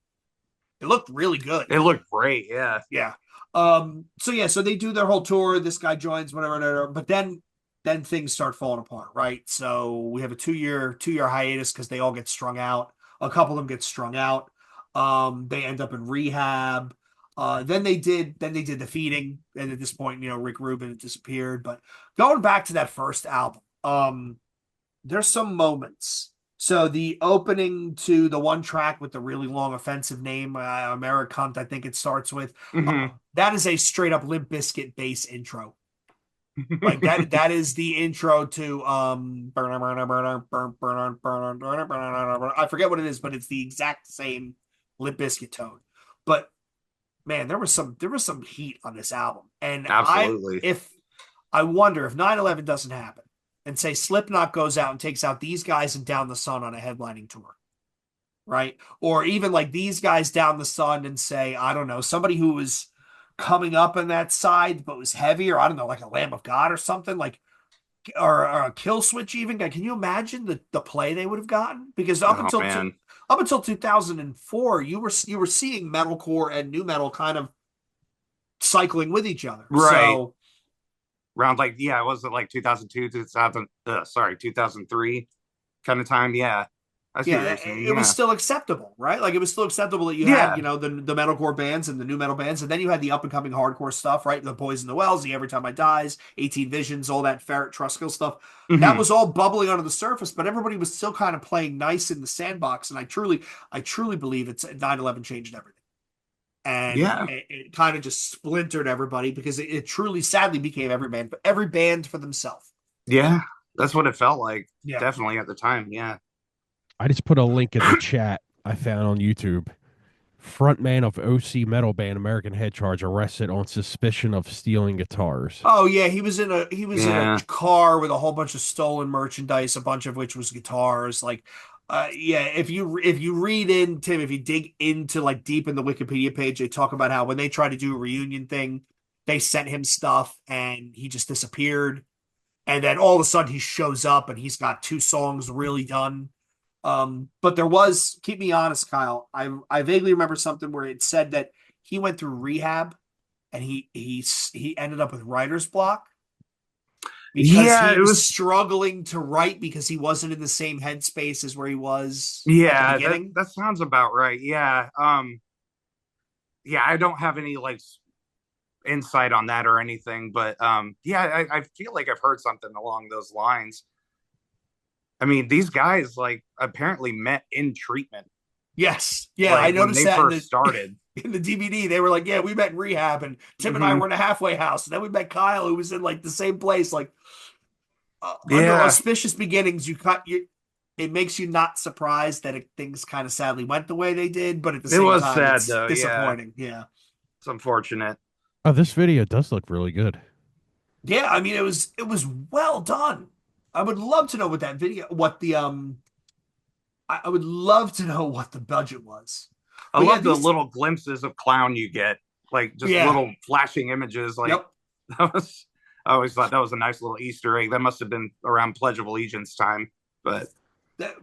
it looked really good. It looked great, yeah. Yeah. So yeah, so they do their whole tour. This guy joins, whatever. But then things start falling apart, right? So we have a two year hiatus because they all get strung out. A couple of them get strung out. They end up in rehab. Then they did the feeding, and at this point, Rick Rubin had disappeared. But going back to that first album, there's some moments. So the opening to the one track with the really long offensive name, Americunt, I think it starts with, hmm that is a straight up Limp Bizkit bass intro. Like that is the intro to I forget what it is, but it's the exact same Limp Bizkit tone. But man, there was some heat on this album. And Absolutely. I wonder if 9/11 doesn't happen and say Slipknot goes out and takes out these guys and Down the Sun on a headlining tour, right? Or even like these guys Down the Sun and say, I don't know, somebody who was coming up on that side but was heavier, I don't know, like a Lamb of God or something, like or a Kill Switch even. Can you imagine the play they would have gotten? Because Oh man. up until 2004, you were seeing metalcore and new metal kind of cycling with each other. Right. So Around like, yeah, was it like 2002, 2003 kind of time? Yeah. I see what yeah, you're saying. it was Yeah. still acceptable, right? Like it was still acceptable that you had, Yeah. the metalcore bands and the new metal bands, and then you had the up and coming hardcore stuff, right? The Poison the Wells, the Every Time I Dies, 18 Visions, all that Ferret Trustkill stuff. That hmm was all bubbling under the surface, but everybody was still kind of playing nice in the sandbox. And I truly believe it's 9/11 changed everything. And Yeah. it kind of just splintered everybody because it truly, sadly, became every band for themselves. Yeah. That's what it felt like. Yeah. Definitely at the time. Yeah. I just put a link in the chat I found on YouTube. Frontman of OC metal band American Head Charge arrested on suspicion of stealing guitars. Oh yeah, he was in a Yeah. car with a whole bunch of stolen merchandise, a bunch of which was guitars. Like, yeah, if you read in Tim, if you dig into like deep in the Wikipedia page, they talk about how when they tried to do a reunion thing, they sent him stuff and he just disappeared. And then all of a sudden he shows up and he's got two songs really done. But there was, keep me honest, Kyle. I vaguely remember something where it said that he went through rehab and he ended up with writer's block because Yeah, he it was was. struggling to write because he wasn't in the same headspace as where he was at the Yeah, that beginning. that sounds about right. Yeah. Yeah, I don't have any like insight on that or anything, but yeah, I feel like I've heard something along those lines. I mean, these guys like apparently met in treatment, Yes. Yeah, I like when noticed they that in first the started. in the DVD. They were like, "Yeah, we met in rehab, and Tim and I Hmm. were in a halfway house, and then we met Kyle, who was in like the same place." Like under Yeah, auspicious beginnings, you cut you. It makes you not surprised that things kind of sadly went the way they did, but at the it same was time, sad it's though. Yeah, disappointing. Yeah. it's unfortunate. Oh, this video does look really good. Yeah, I mean it was well done. I would love to know what that video what the I would love to know what the budget was. I But yeah, love the these little glimpses of clown you get, like just yeah. little flashing images. Like Yep. that was, I always thought that was a nice little Easter egg. That must have been around Pledge of Allegiance time. But That-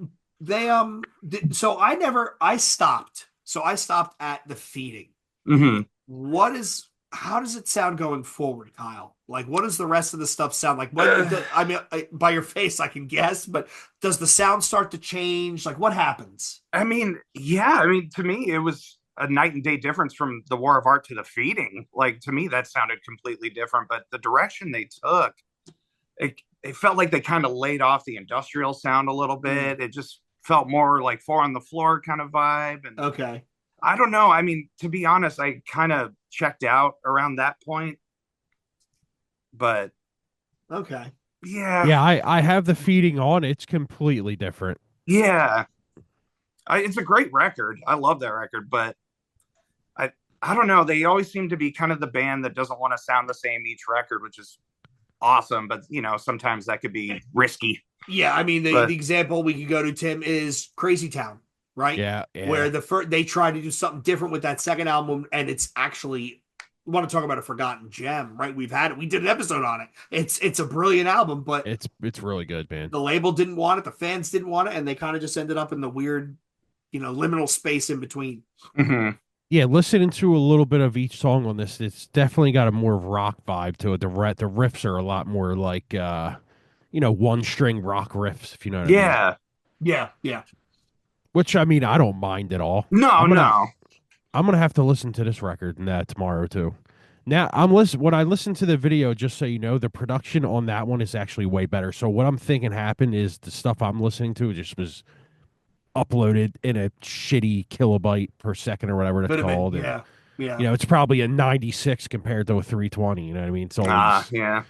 so I stopped. So I stopped at the feeding. mhm. What is how does it sound going forward, Kyle? Like what does the rest of the stuff sound like? I mean by your face I can guess, but does the sound start to change? Like what happens? I mean, yeah, I mean, to me, it was a night and day difference from the War of Art to the Feeding. Like to me, that sounded completely different. But the direction they took, it felt like they kind of laid off the industrial sound a little Mm, bit. It just felt more like four on the floor kind of vibe. And okay. I don't know. I mean, to be honest, I kind of checked out around that point. But Okay. yeah, Yeah, I have the feeding on. It's completely different. yeah, it's a great record. I love that record, but I I don't know. They always seem to be kind of the band that doesn't want to sound the same each record, which is awesome. But sometimes that could be risky. Yeah, I mean the But example we could go to Tim is Crazy Town, right? Yeah, Where yeah. the first they try to do something different with that second album, and it's actually you want to talk about a forgotten gem, right? We did an episode on it. It's a brilliant album, but It's really good, man. the label didn't want it, the fans didn't want it, and they kind of just ended up in the weird, liminal space in between. mhm. Yeah, listening to a little bit of each song on this, it's definitely got a more rock vibe to it. The riffs are a lot more like one string rock riffs, if you know what I mean. Yeah, Yeah, yeah. Which I mean, I don't mind at all. no, I'm gonna no, I'm gonna have to listen to this record and that tomorrow too. Now when I listen to the video, just so you know, the production on that one is actually way better. So what I'm thinking happened is the stuff I'm listening to just was uploaded in a shitty kilobyte per second or whatever it's Could have been, called, and yeah, yeah. it's probably a 96 compared to a 320. You know what I mean? It's always yeah,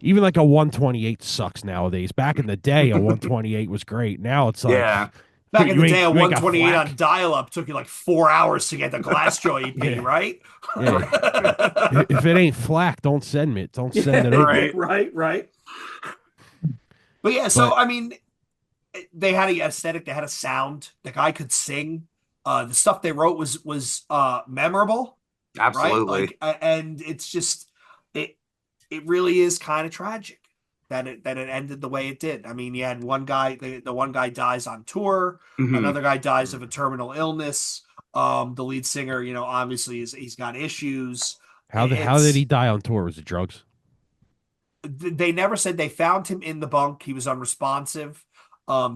even like a 128 sucks nowadays. Back in the day, a 128 was great. Now it's like yeah, Back in the day, a you ain't got 128 on flack. dial-up took you like 4 hours to get the Glassjaw EP, Yeah, right? yeah. If it ain't flack, don't send me it. Don't send it over. right. right, right. But yeah, so But I mean, they had a aesthetic, they had a sound. The guy could sing. The stuff they wrote was memorable, right? Absolutely. Like, and it's just it it really is kind of tragic that it ended the way it did. I mean, you had one guy, the one guy dies on tour, Hmm. another guy dies of a terminal illness. The lead singer, obviously he's got issues. how did he It's die on tour? Was it drugs? they never said they found him in the bunk. He was unresponsive.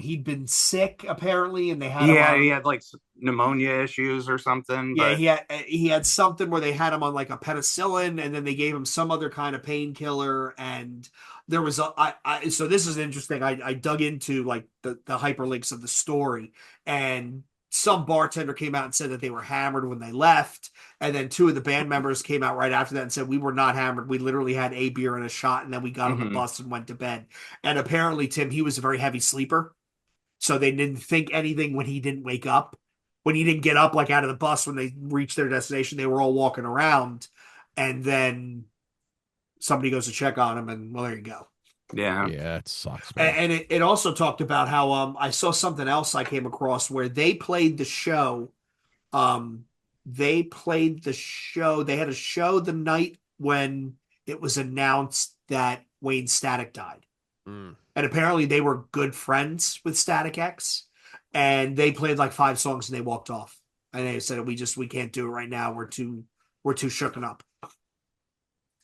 He'd been sick apparently, and they had him Yeah, he on. had like pneumonia issues or something, Yeah, but he had something where they had him on like a penicillin, and then they gave him some other kind of painkiller, and there was so this is interesting. I dug into like the hyperlinks of the story, and some bartender came out and said that they were hammered when they left, and then two of the band members came out right after that and said we were not hammered. We literally had a beer and a shot, and then we got on the mhm. bus and went to bed. And apparently, Tim, he was a very heavy sleeper, so they didn't think anything when he didn't wake up. When he didn't get up like out of the bus when they reached their destination, they were all walking around, and then somebody goes to check on him, and well, there you go. Yeah. Yeah, it sucks, man. And it also talked about how I saw something else I came across where they played the show. Um, they played the show. They had a show the night when it was announced that Wayne Static died. Mm. And apparently they were good friends with Static X. and they played like 5 songs and they walked off. And they said we can't do it right now. We're too shooken up.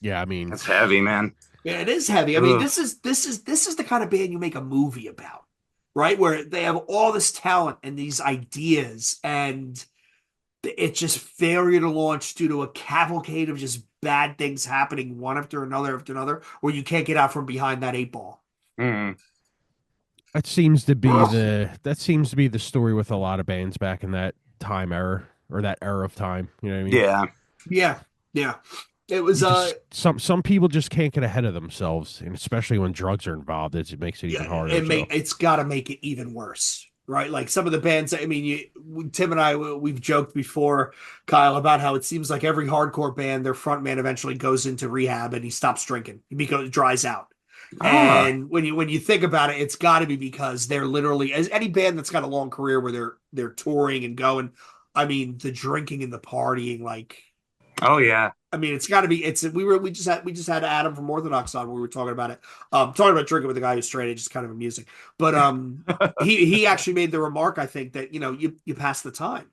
Yeah, I mean, That's heavy, man. Yeah, it is heavy. I mean, Ugh. this is the kind of band you make a movie about, right? Where they have all this talent and these ideas, and it's just failure to launch due to a cavalcade of just bad things happening one after another, where you can't get out from behind that 8 ball. Mm. that seems to be the story with a lot of bands back in that time era or that era of time. You know what I mean? Yeah. Yeah, yeah. It was You just some people just can't get ahead of themselves, and especially when drugs are involved, it makes it yeah, even harder. So. it's got to make it even worse, right? Like some of the bands. I mean, Tim and I, we've joked before, Kyle, about how it seems like every hardcore band, their front man eventually goes into rehab and he stops drinking because it dries out. Ah. And when you think about it, it's got to be because they're literally, as any band that's got a long career where they're touring and going. I mean, the drinking and the partying, like. Oh yeah. I mean, it's got to be. We just had Adam from Orthodox on when we were talking about it. Talking about drinking with a guy who's straight, it's just kind of amusing. But he actually made the remark, I think, that you pass the time.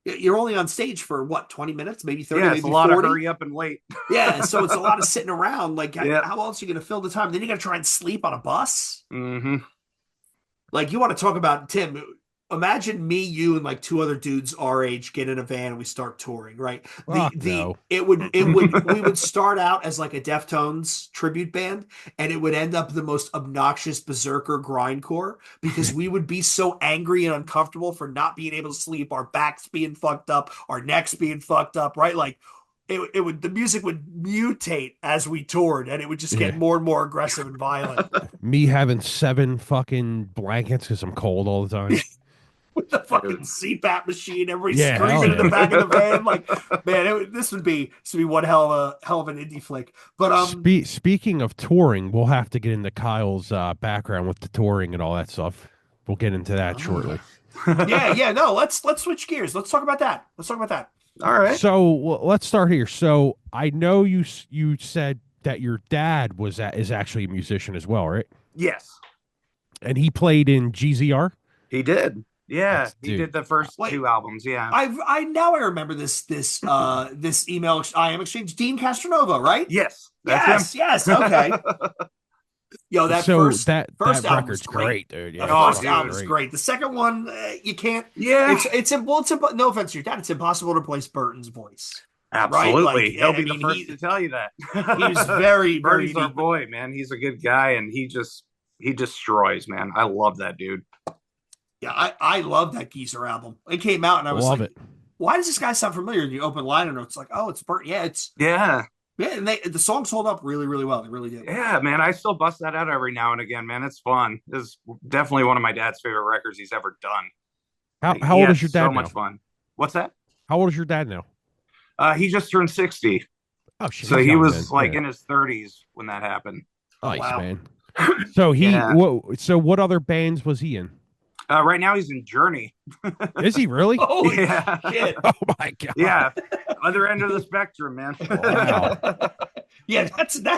You're only on stage for what, 20 minutes, maybe 30, Yeah, it's a maybe lot 40. of hurry up and wait. Yeah, so it's a lot of sitting around. Like, Yeah. how else are you going to fill the time? Then you got to try and sleep on a bus. Mm-hmm. Like, you want to talk about Tim? Imagine me, you, and like 2 other dudes our age get in a van and we start touring, right? No. We would start out as like a Deftones tribute band, and it would end up the most obnoxious berserker grindcore because we would be so angry and uncomfortable for not being able to sleep, our backs being fucked up, our necks being fucked up, right? Like the music would mutate as we toured, and it would just get Yeah. more and more aggressive and violent. Me having 7 fucking blankets because I'm cold all the time. With the fucking CPAP machine, everybody Yeah, hell screaming in the yeah. back of the van. Like, man, this would be one hell of an indie flick. But Speaking of touring, we'll have to get into Kyle's background with the touring and all that stuff. We'll get into that shortly. yeah, no, let's switch gears. Let's talk about that. All right. So let's start here. So I know you said that your dad is actually a musician as well, right? Yes, And he played in GZR. he did. Yeah, he Dude. did the first Wait. 2 albums. Yeah. I remember this email I am exchange. Dean Castronovo, right? Yes. That's Yes. Okay. Yo, that So first that album was record's great, dude. Yeah, The Oh, first dude. album is great. The second one, you can't. Yeah. No offense to your dad. It's impossible to place Burton's voice. Absolutely. Like, He'll be I the mean, first to tell you that. He was very, very Bertie's our unique. boy, man. He's a good guy, and he destroys, man. I love that dude. Yeah, I love that Geezer album. It came out, and I was love like, it. why does this guy sound familiar? And you open liner notes, like, oh, it's Burton. Yeah, Yeah. and the songs hold up really, really well. They really do. Yeah, man. I still bust that out every now and again, man. It's fun. It's definitely one of my dad's favorite records he's ever done. How He old had is your dad so now? much fun. What's that? How old is your dad now? He just turned 60. Oh shit. So he's he young was then. like Yeah. in his 30s when that happened. Nice, wow. man. So Yeah. what other bands was he in? Right now he's in Journey. Is he really? Holy Yeah. shit. Oh my god. Yeah. Other end of the spectrum, man. Wow. Yeah,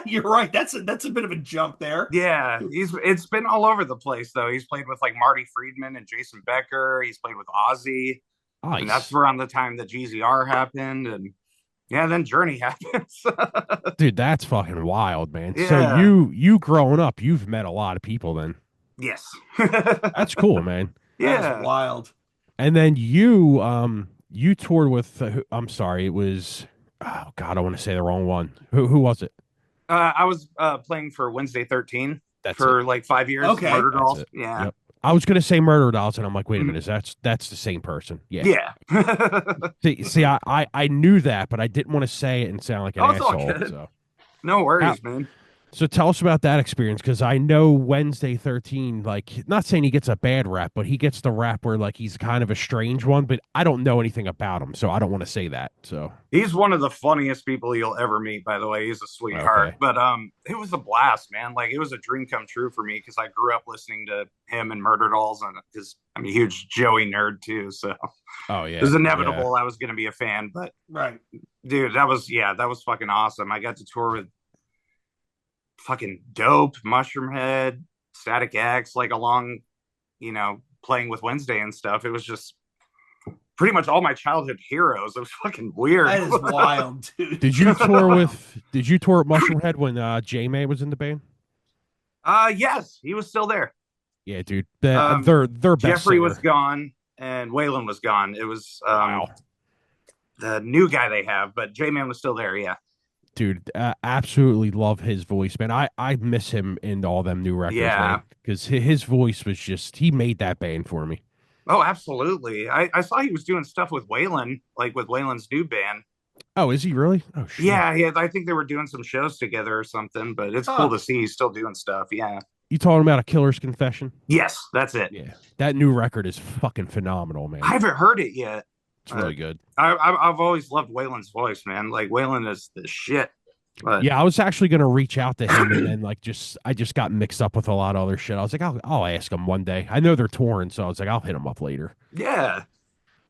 you're right. That's a bit of a jump there. Yeah, it's been all over the place though. He's played with like Marty Friedman and Jason Becker. He's played with Ozzy, and that's Nice. around the time that GZR happened, and yeah, then Journey happens. Dude, that's fucking wild, man. Yeah. So you growing up, you've met a lot of people then. Yes. That's cool, man. That Yeah. is wild. And then you toured with I'm sorry, it was oh god, I want to say the wrong one. Who was it? I was playing for Wednesday 13 That's for it. like 5 years. Okay. Murder That's Dolls. it. Yeah. Yep. I was gonna say Murder Dolls, and I'm like, wait a Mhm. minute, that's the same person. Yeah. Yeah. See, I knew that, but I didn't want to say it and sound like an Oh, it's all asshole. good. So. No worries, man. So tell us about that experience, because I know Wednesday 13, like, not saying he gets a bad rap, but he gets the rap where like he's kind of a strange one, but I don't know anything about him, so I don't want to say that. So He's one of the funniest people you'll ever meet, by the way. He's a sweetheart. Okay. But it was a blast, man. Like it was a dream come true for me because I grew up listening to him and Murder Dolls, and because I'm a huge Joey nerd too. So oh yeah, it was inevitable I was gonna be a fan. But Right. dude, that was fucking awesome. I got to tour with fucking Dope, Mushroomhead, Static X, like along, playing with Wednesday and stuff. It was just pretty much all my childhood heroes. It was fucking weird. That is wild, dude. Did you tour with Mushroom Head when J-May was in the band? Yes, he was still there. Yeah, dude. Um, Their best Jeffrey singer. was gone and Waylon was gone. It was Wow. the new guy they have, but J-Man was still there. Yeah. Dude, absolutely love his voice, man. I miss him in all them new records, Yeah. man. Because his voice was just, he made that band for me. Oh, absolutely. I saw he was doing stuff with Waylon, like with Waylon's new band. Oh, is he really? Oh, shit. Yeah, I think they were doing some shows together or something, but it's cool to see he's still doing stuff. Yeah. You talking about A Killer's Confession? Yes, that's it. Yeah. That new record is fucking phenomenal, man. I haven't heard it yet. It's really good. I've always loved Waylon's voice, man. Like Waylon is the shit. But Yeah, I was actually gonna reach out to him, and then I just got mixed up with a lot of other shit. I was like, I'll ask him one day. I know they're touring, so I was like, I'll hit him up later. yeah.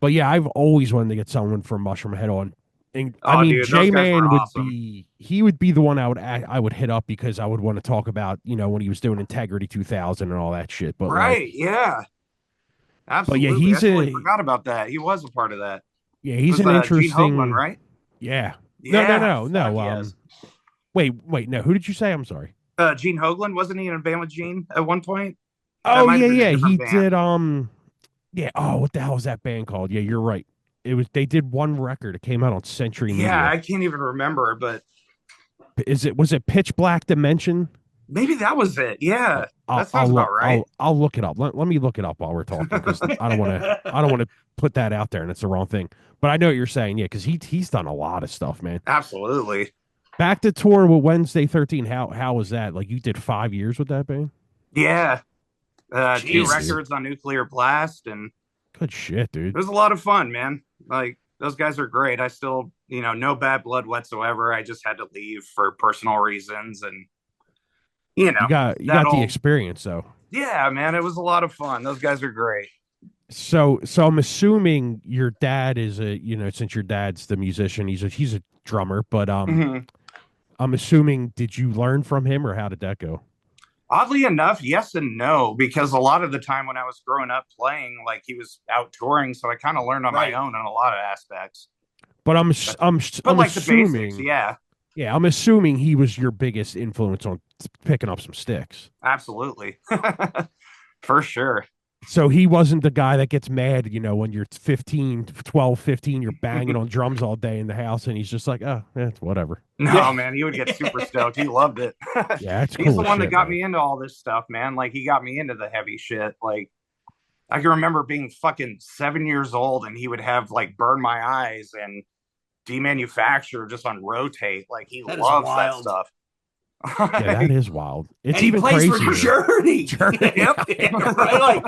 But yeah, I've always wanted to get someone from Mushroom Head on. And I mean, Dude, those guys J-Man were would awesome. he would be the one I would hit up because I would want to talk about, when he was doing Integrity 2000 and all that shit. But Right, yeah. Absolutely. But yeah, he's I totally forgot about that. He was a part of that. yeah, he's It an was, Gene interesting Hoglan, right? Yeah. Yeah. No. Fuck yes. Wait, no. Who did you say? I'm sorry. Gene Hoglan, wasn't he in a band with Gene at one point? Oh might have been a yeah. different He band. did yeah. Oh, what the hell was that band called? Yeah, you're right. They did one record. It came out on Century Media. Yeah, I can't even remember, but Was it Pitch Black Dimension? maybe that was it. Yeah. That sounds I'll about right. I'll look it up. Let me look it up while we're talking because I don't want to put that out there and it's the wrong thing. But I know what you're saying, yeah, because he's done a lot of stuff, man. Absolutely. Back to tour with Wednesday 13. How was that? Like you did 5 years with that band? Yeah. 2 Jesus. records on Nuclear Blast, and Good shit, dude. it was a lot of fun, man. Like those guys are great. I still, no bad blood whatsoever. I just had to leave for personal reasons, and You got the experience though. Yeah, man, it was a lot of fun. Those guys are great. So I'm assuming your dad is since your dad's the musician, he's a drummer, but Mhm. I'm assuming did you learn from him or how did that go? Oddly enough, yes and no, because a lot of the time when I was growing up playing, like he was out touring, so I kind of learned on my own in a lot of aspects. But I'm like assuming, the basics, yeah, I'm assuming he was your biggest influence on picking up some sticks. absolutely, for sure. So he wasn't the guy that gets mad, when you're 12, 15, you're banging on drums all day in the house, and he's just like, oh, it's whatever. No, man, he would get super stoked. He loved it. Yeah, it's cool. He's the one that shit, got man. me into all this stuff, man. Like he got me into the heavy shit. Like I can remember being fucking 7 years old, and he would have like Burn My Eyes and Demanufacture just on rotate. Like he That is loves that wild. stuff. Yeah, that is wild. It's And he even plays crazier. for Journey. Yep. Yeah, right?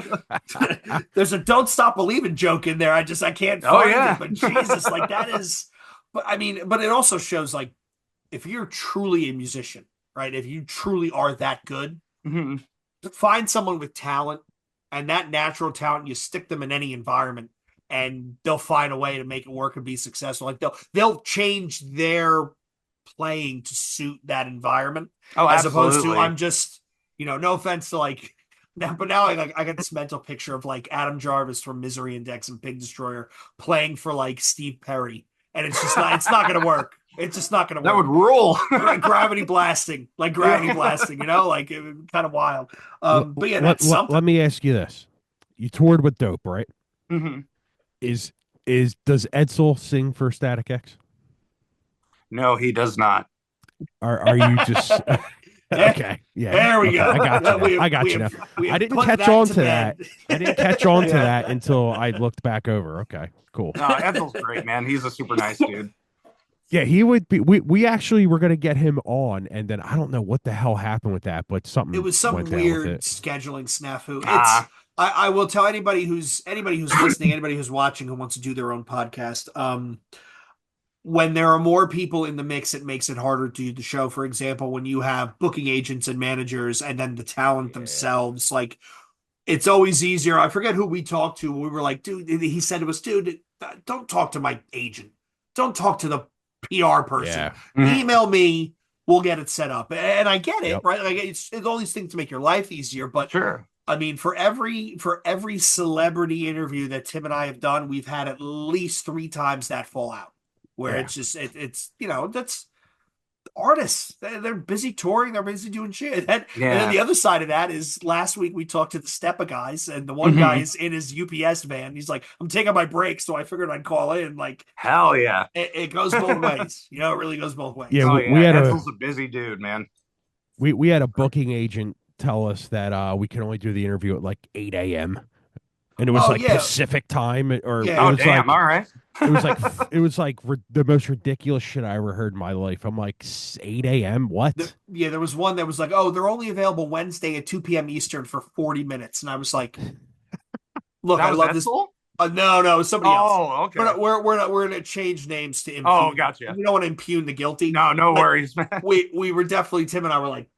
Like, there's a "Don't Stop Believing" joke in there. I can't Oh, find yeah. it. But Jesus, like that is. But I mean, but it also shows like if you're truly a musician, right? If you truly are that good, Mhm. find someone with talent and that natural talent. You stick them in any environment, and they'll find a way to make it work and be successful. Like they'll change their playing to suit that environment. Oh, As opposed to absolutely. I'm just, no offense to like now, but now I got this mental picture of like Adam Jarvis from Misery Index and Pig Destroyer playing for like Steve Perry, and it's not gonna work. It's just not gonna work. That would rule. Like gravity blasting, like it would kind of wild. But yeah, that's something. Let me ask you this: you toured with Dope, right? Mhm. Does Edsel sing for Static X? No, he does not. Are you just okay? Yeah, There we okay, go. I got you. We I got we you now. have- we have I didn't put catch that on to to that. bed. I didn't catch on to Yeah. that until I looked back over. Okay, cool. No, Ethel's great, man. He's a super nice dude. Yeah, he would be. We actually were gonna get him on, and then I don't know what the hell happened with that, but something. It was some went down with weird it. scheduling snafu. Ah. I will tell anybody who's listening, anybody who's watching who wants to do their own podcast. When there are more people in the mix, it makes it harder to do the show. For example, when you have booking agents and managers, and then the talent themselves, like it's always easier. I forget who we talked to. We were like, dude, he said it was, dude, don't talk to my agent. Don't talk to the PR person. Yeah. Email me. We'll get it set up. And I get it, Yep. right? Like it's all these things to make your life easier, but Sure. I mean, for every celebrity interview that Tim and I have done, we've had at least three times that fallout, where Yeah. it's just it's that's artists. They're busy touring, they're busy doing shit. And then Yeah. the other side of that is last week we talked to the Stepa guys, and the one guy Hmm. is in his UPS van. He's like, I'm taking my break, so I figured I'd call in. Like Hell yeah. it goes both ways. It really goes both Yeah, ways. Oh we yeah. had Etzel's a busy dude, man. we had a booking agent tell us that we can only do the interview at like 8 a.m. and it was Oh like yeah, Pacific time, or it yeah. Oh was like damn. All right. it was like the most ridiculous shit I ever heard in my life. I'm like 8 a.m. What? There was one that was like, oh, they're only available Wednesday at 2 p.m. Eastern for 40 minutes. And I was like, look, That I was love this. Etzel? No, it was somebody else. Oh, okay. We're gonna change names to Oh, impugn. gotcha. We don't want to impugn the guilty. No But worries, man. we were definitely Tim and I were like,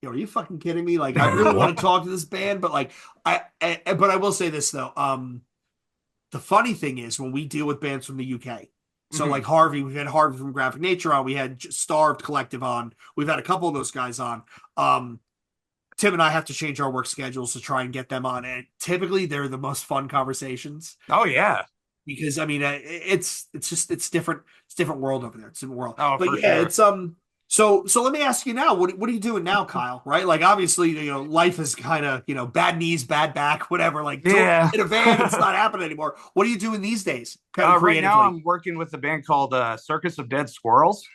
yo, are you fucking kidding me? Like, I really want to talk to this band, but like, but I will say this though. The funny thing is when we deal with bands from the UK. So Mhm. like Harvey, we've had Harvey from Graphic Nature on. We had Starved Collective on. We've had a couple of those guys on. Tim and I have to change our work schedules to try and get them on. And typically they're the most fun conversations Oh yeah. because I mean it's different. It's a different world over there. It's a different world. Oh, But for yeah, sure. it's so let me ask you now, what are you doing now, Kyle? Right? Like obviously, life is kind of, bad knees, bad back, whatever. Like Yeah. in a van, it's not happening anymore. What are you doing these days? Kind of Right now, creatively. I'm working with a band called Circus of Dead Squirrels.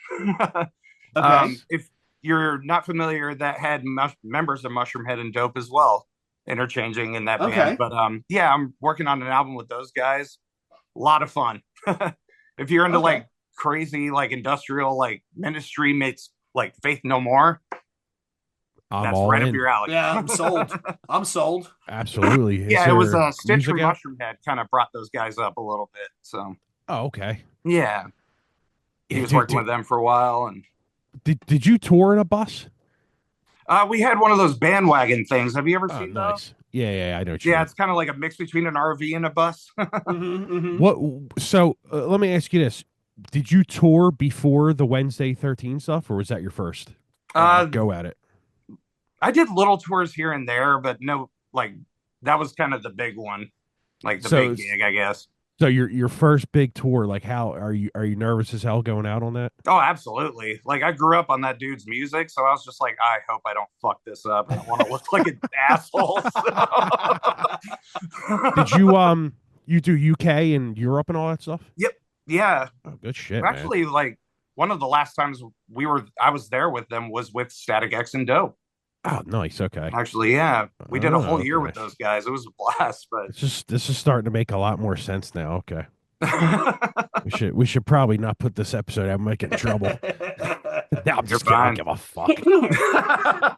Okay. If you're not familiar, that had members of Mushroom Head and Dope as well, interchanging in that band. Okay. But yeah, I'm working on an album with those guys. A lot of fun. If you're into Okay. like crazy, like industrial, like Ministry meets like Faith No More, I'm that's all right up in. your alley. Yeah, I'm sold. I'm sold. Absolutely. Is Yeah, it was there Stitch music from out? Mushroom Head kind of brought those guys up a little bit. So Oh, okay. yeah, he Yeah, was working with them for a while, and did you tour in a bus? we had one of those bandwagon things. Have you ever Oh, seen those? nice. Yeah, I know what you Yeah, mean. it's kind of like a mix between an RV and a bus. What? So let me ask you this: did you tour before the Wednesday 13 stuff, or was that your first uh, go at it? I did little tours here and there, but no, like that was kind of the big one, like the So big gig, I guess. so your first big tour, like how are you nervous as hell going out on that? Oh, absolutely. Like I grew up on that dude's music, so I was just like, I hope I don't fuck this up. I don't want to look like an asshole. Did you do UK and Europe and all that stuff? Yep. Yeah. Oh, good shit, man. Actually, like one of the last times I was there with them was with Static X and Dope. Oh, nice. Okay. Actually, yeah, we did a Oh, whole year with okay. those guys. It was a blast, but This is starting to make a lot more sense now. Okay. We should probably not put this episode out. I might get in trouble. No, I'm You're just kidding. I don't fine. give a fuck.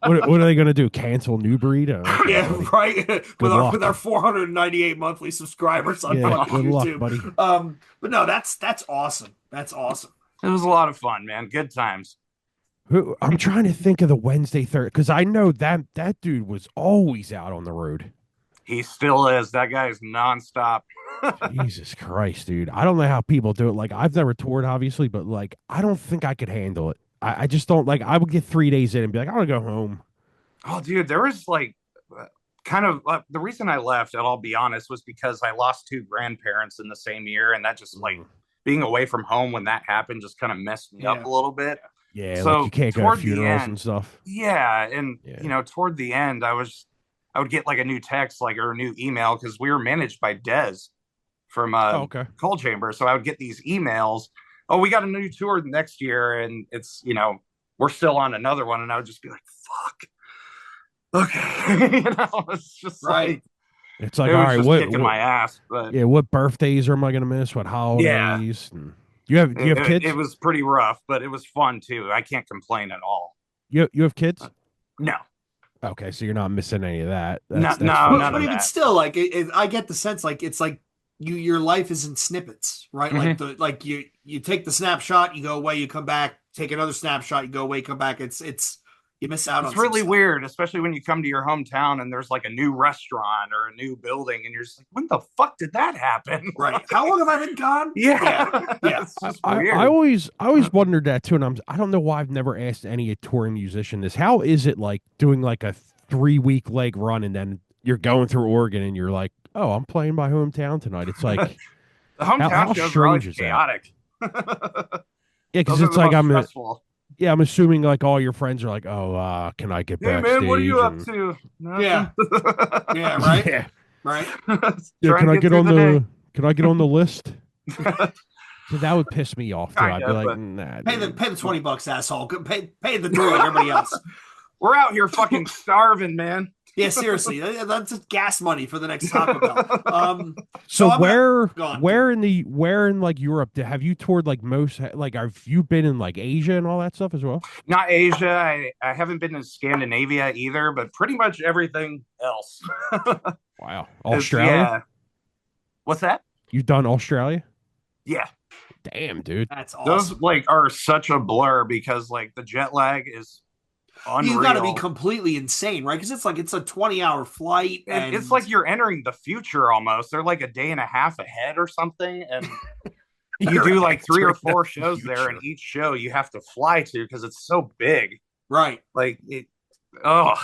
What are they gonna do? Cancel New Breed? Okay, Yeah, buddy. right. With our luck. with our 498 monthly subscribers on Yeah, fucking good luck, YouTube. buddy. But no, that's awesome. That's awesome. It was a lot of fun, man. Good times. I'm trying to think of the Wednesday third because I know that dude was always out on the road. He still is. That guy is nonstop. Jesus Christ, dude. I don't know how people do it. Like, I've never toured, obviously, but like, I don't think I could handle it. I just don't like, I would get 3 days in and be like, I want to go home. Oh, dude, there was like kind of the reason I left, and I'll be honest, was because I lost two grandparents in the same year, and that just like being away from home when that happened just kind of messed me up a little bit. Yeah, So like you can't go toward to the funerals end- and stuff. Yeah, and Yeah. toward the end, I would get like a new text, like or a new email because we were managed by Dez from Oh, okay. Cold Chamber, so I would get these emails. Oh, we got a new tour next year, and it's we're still on another one, and I would just be like, "Fuck, okay," it's just Right. like It's like, it all was right, just what, kicking my ass. But yeah, what birthdays am I gonna miss? What holidays? And do you have kids? It was pretty rough, but it was fun too. I can't complain at all. You have kids? No, Okay, so you're not missing any of that. No, That's no, fine. none But of even that. still, like I get the sense, like it's like your life is in snippets, right? Like you take the snapshot, you go away, you come back, take another snapshot, you go away, come back. It's you miss out on It's some really stuff. weird, especially when you come to your hometown and there's like a new restaurant or a new building, and you're just like, when the fuck did that happen? Right. How long have I been gone? Yeah. Yeah. It's just I weird. always wondered that too, and I don't know why I've never asked any touring musician this. How is it like doing like a 3 week leg run and then you're going through Oregon and you're like, oh, I'm playing my hometown tonight. It's like, The hometown how shows are always strange is that? chaotic. Yeah, because Those are it's the like most stressful. yeah, I'm assuming like all your friends are like, oh, can I get Hey man, what are backstage? you up And to? Yeah. Nothing. Yeah. Right. yeah, Right. yeah, Trying to get through the day. can I get on the list? So that would piss me off too. I'd be Kinda, like, but nah, Pay the dude. $20, asshole. Pay the dude like everybody else. we're out here fucking starving, man. Yeah, seriously, that's just gas money for the next Taco Bell. So I'm where go on, where in the where in like Europe have you toured like most like have you been in like Asia and all that stuff as well? Not Asia. I haven't been to Scandinavia either, but pretty much everything else. Wow. It's, Australia? yeah. What's that? You've done Australia? Yeah. Damn, dude. That's Those awesome. like are such a blur because like the jet lag is You got to be unreal. completely insane, right? Because it's a 20-hour flight, and It's like you're entering the future almost. They're like a day and a half ahead or something. And you do like 3 or 4 shows there, and each show you have to fly to because it's so big. right. Like it, oh,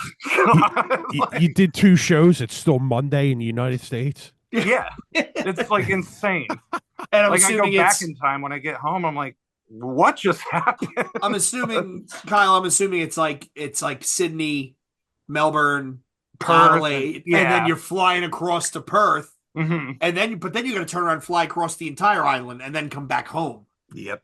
You did 2 shows. It's still Monday in the United States. yeah, it's like insane. And I'm Like I go assuming back in time when I get home, I'm like, what just happened? I'm assuming, Kyle. I'm assuming it's like Sydney, Melbourne, Perth, Adelaide, yeah. and then you're flying across to Perth, Mm-hmm. and then you got to turn around and fly across the entire island, and then come back home. Yep.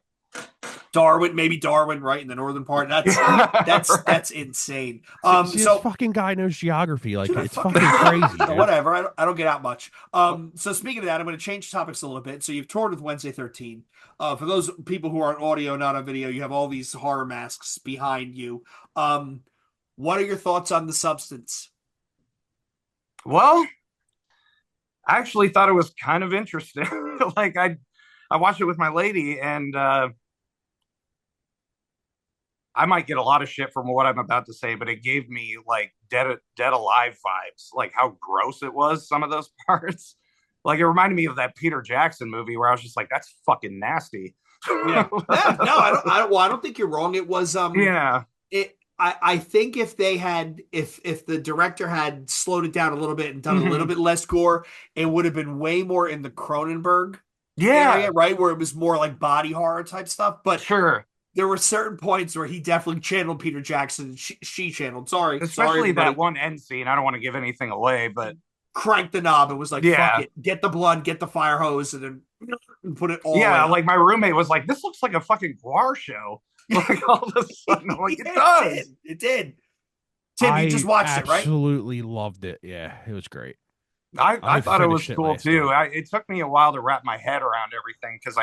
Maybe Darwin, right in the northern part. That's Right. that's insane. See, So this fucking guy knows geography. Like dude, it's fucking crazy. Dude. whatever. I don't get out much. So speaking of that, I'm going to change topics a little bit. So you've toured with Wednesday 13. For those people who are on audio, not on video, you have all these horror masks behind you. What are your thoughts on The Substance? Well, I actually thought it was kind of interesting. Like I watched it with my lady, and I might get a lot of shit from what I'm about to say, but it gave me like Dead Alive vibes, like how gross it was. Some of those parts, like it reminded me of that Peter Jackson movie where I was just like, "That's fucking nasty." Yeah. No, I don't. Well, I don't think you're wrong. It was Yeah. I think if they had if the director had slowed it down a little bit and done a little Mhm. bit less gore, it would have been way more in the Cronenberg Yeah. area, right? Where it was more like body horror type stuff. But Sure. there were certain points where he definitely channeled Peter Jackson. She channeled. Sorry, Especially everybody. that one end scene. I don't want to give anything away, but Cranked the knob. It was like, Yeah. fuck it. Get the blood, get the fire hose, and then put it all yeah, in. like my roommate was like, "This looks like a fucking Guar show." Like all of a sudden, I'm like, "It Yeah, does." It did. Tim, you just watched it, right? Absolutely loved it. Yeah, it was great. I I thought it was finished it cool last too. night. It took me a while to wrap my head around everything because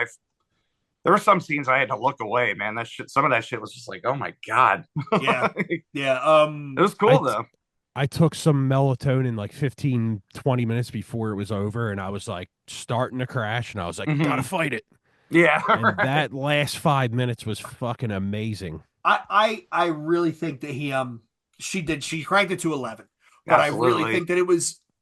there were some scenes I had to look away, man. Some of that shit was just like, oh my god. Yeah. It Yeah. was cool though. I took some melatonin like 15, 20 minutes before it was over, and I was like starting to crash, and I was like, gotta fight it. Yeah, And right. that last 5 minutes was fucking amazing. I really think that she cranked it to 11, but I really Absolutely. think that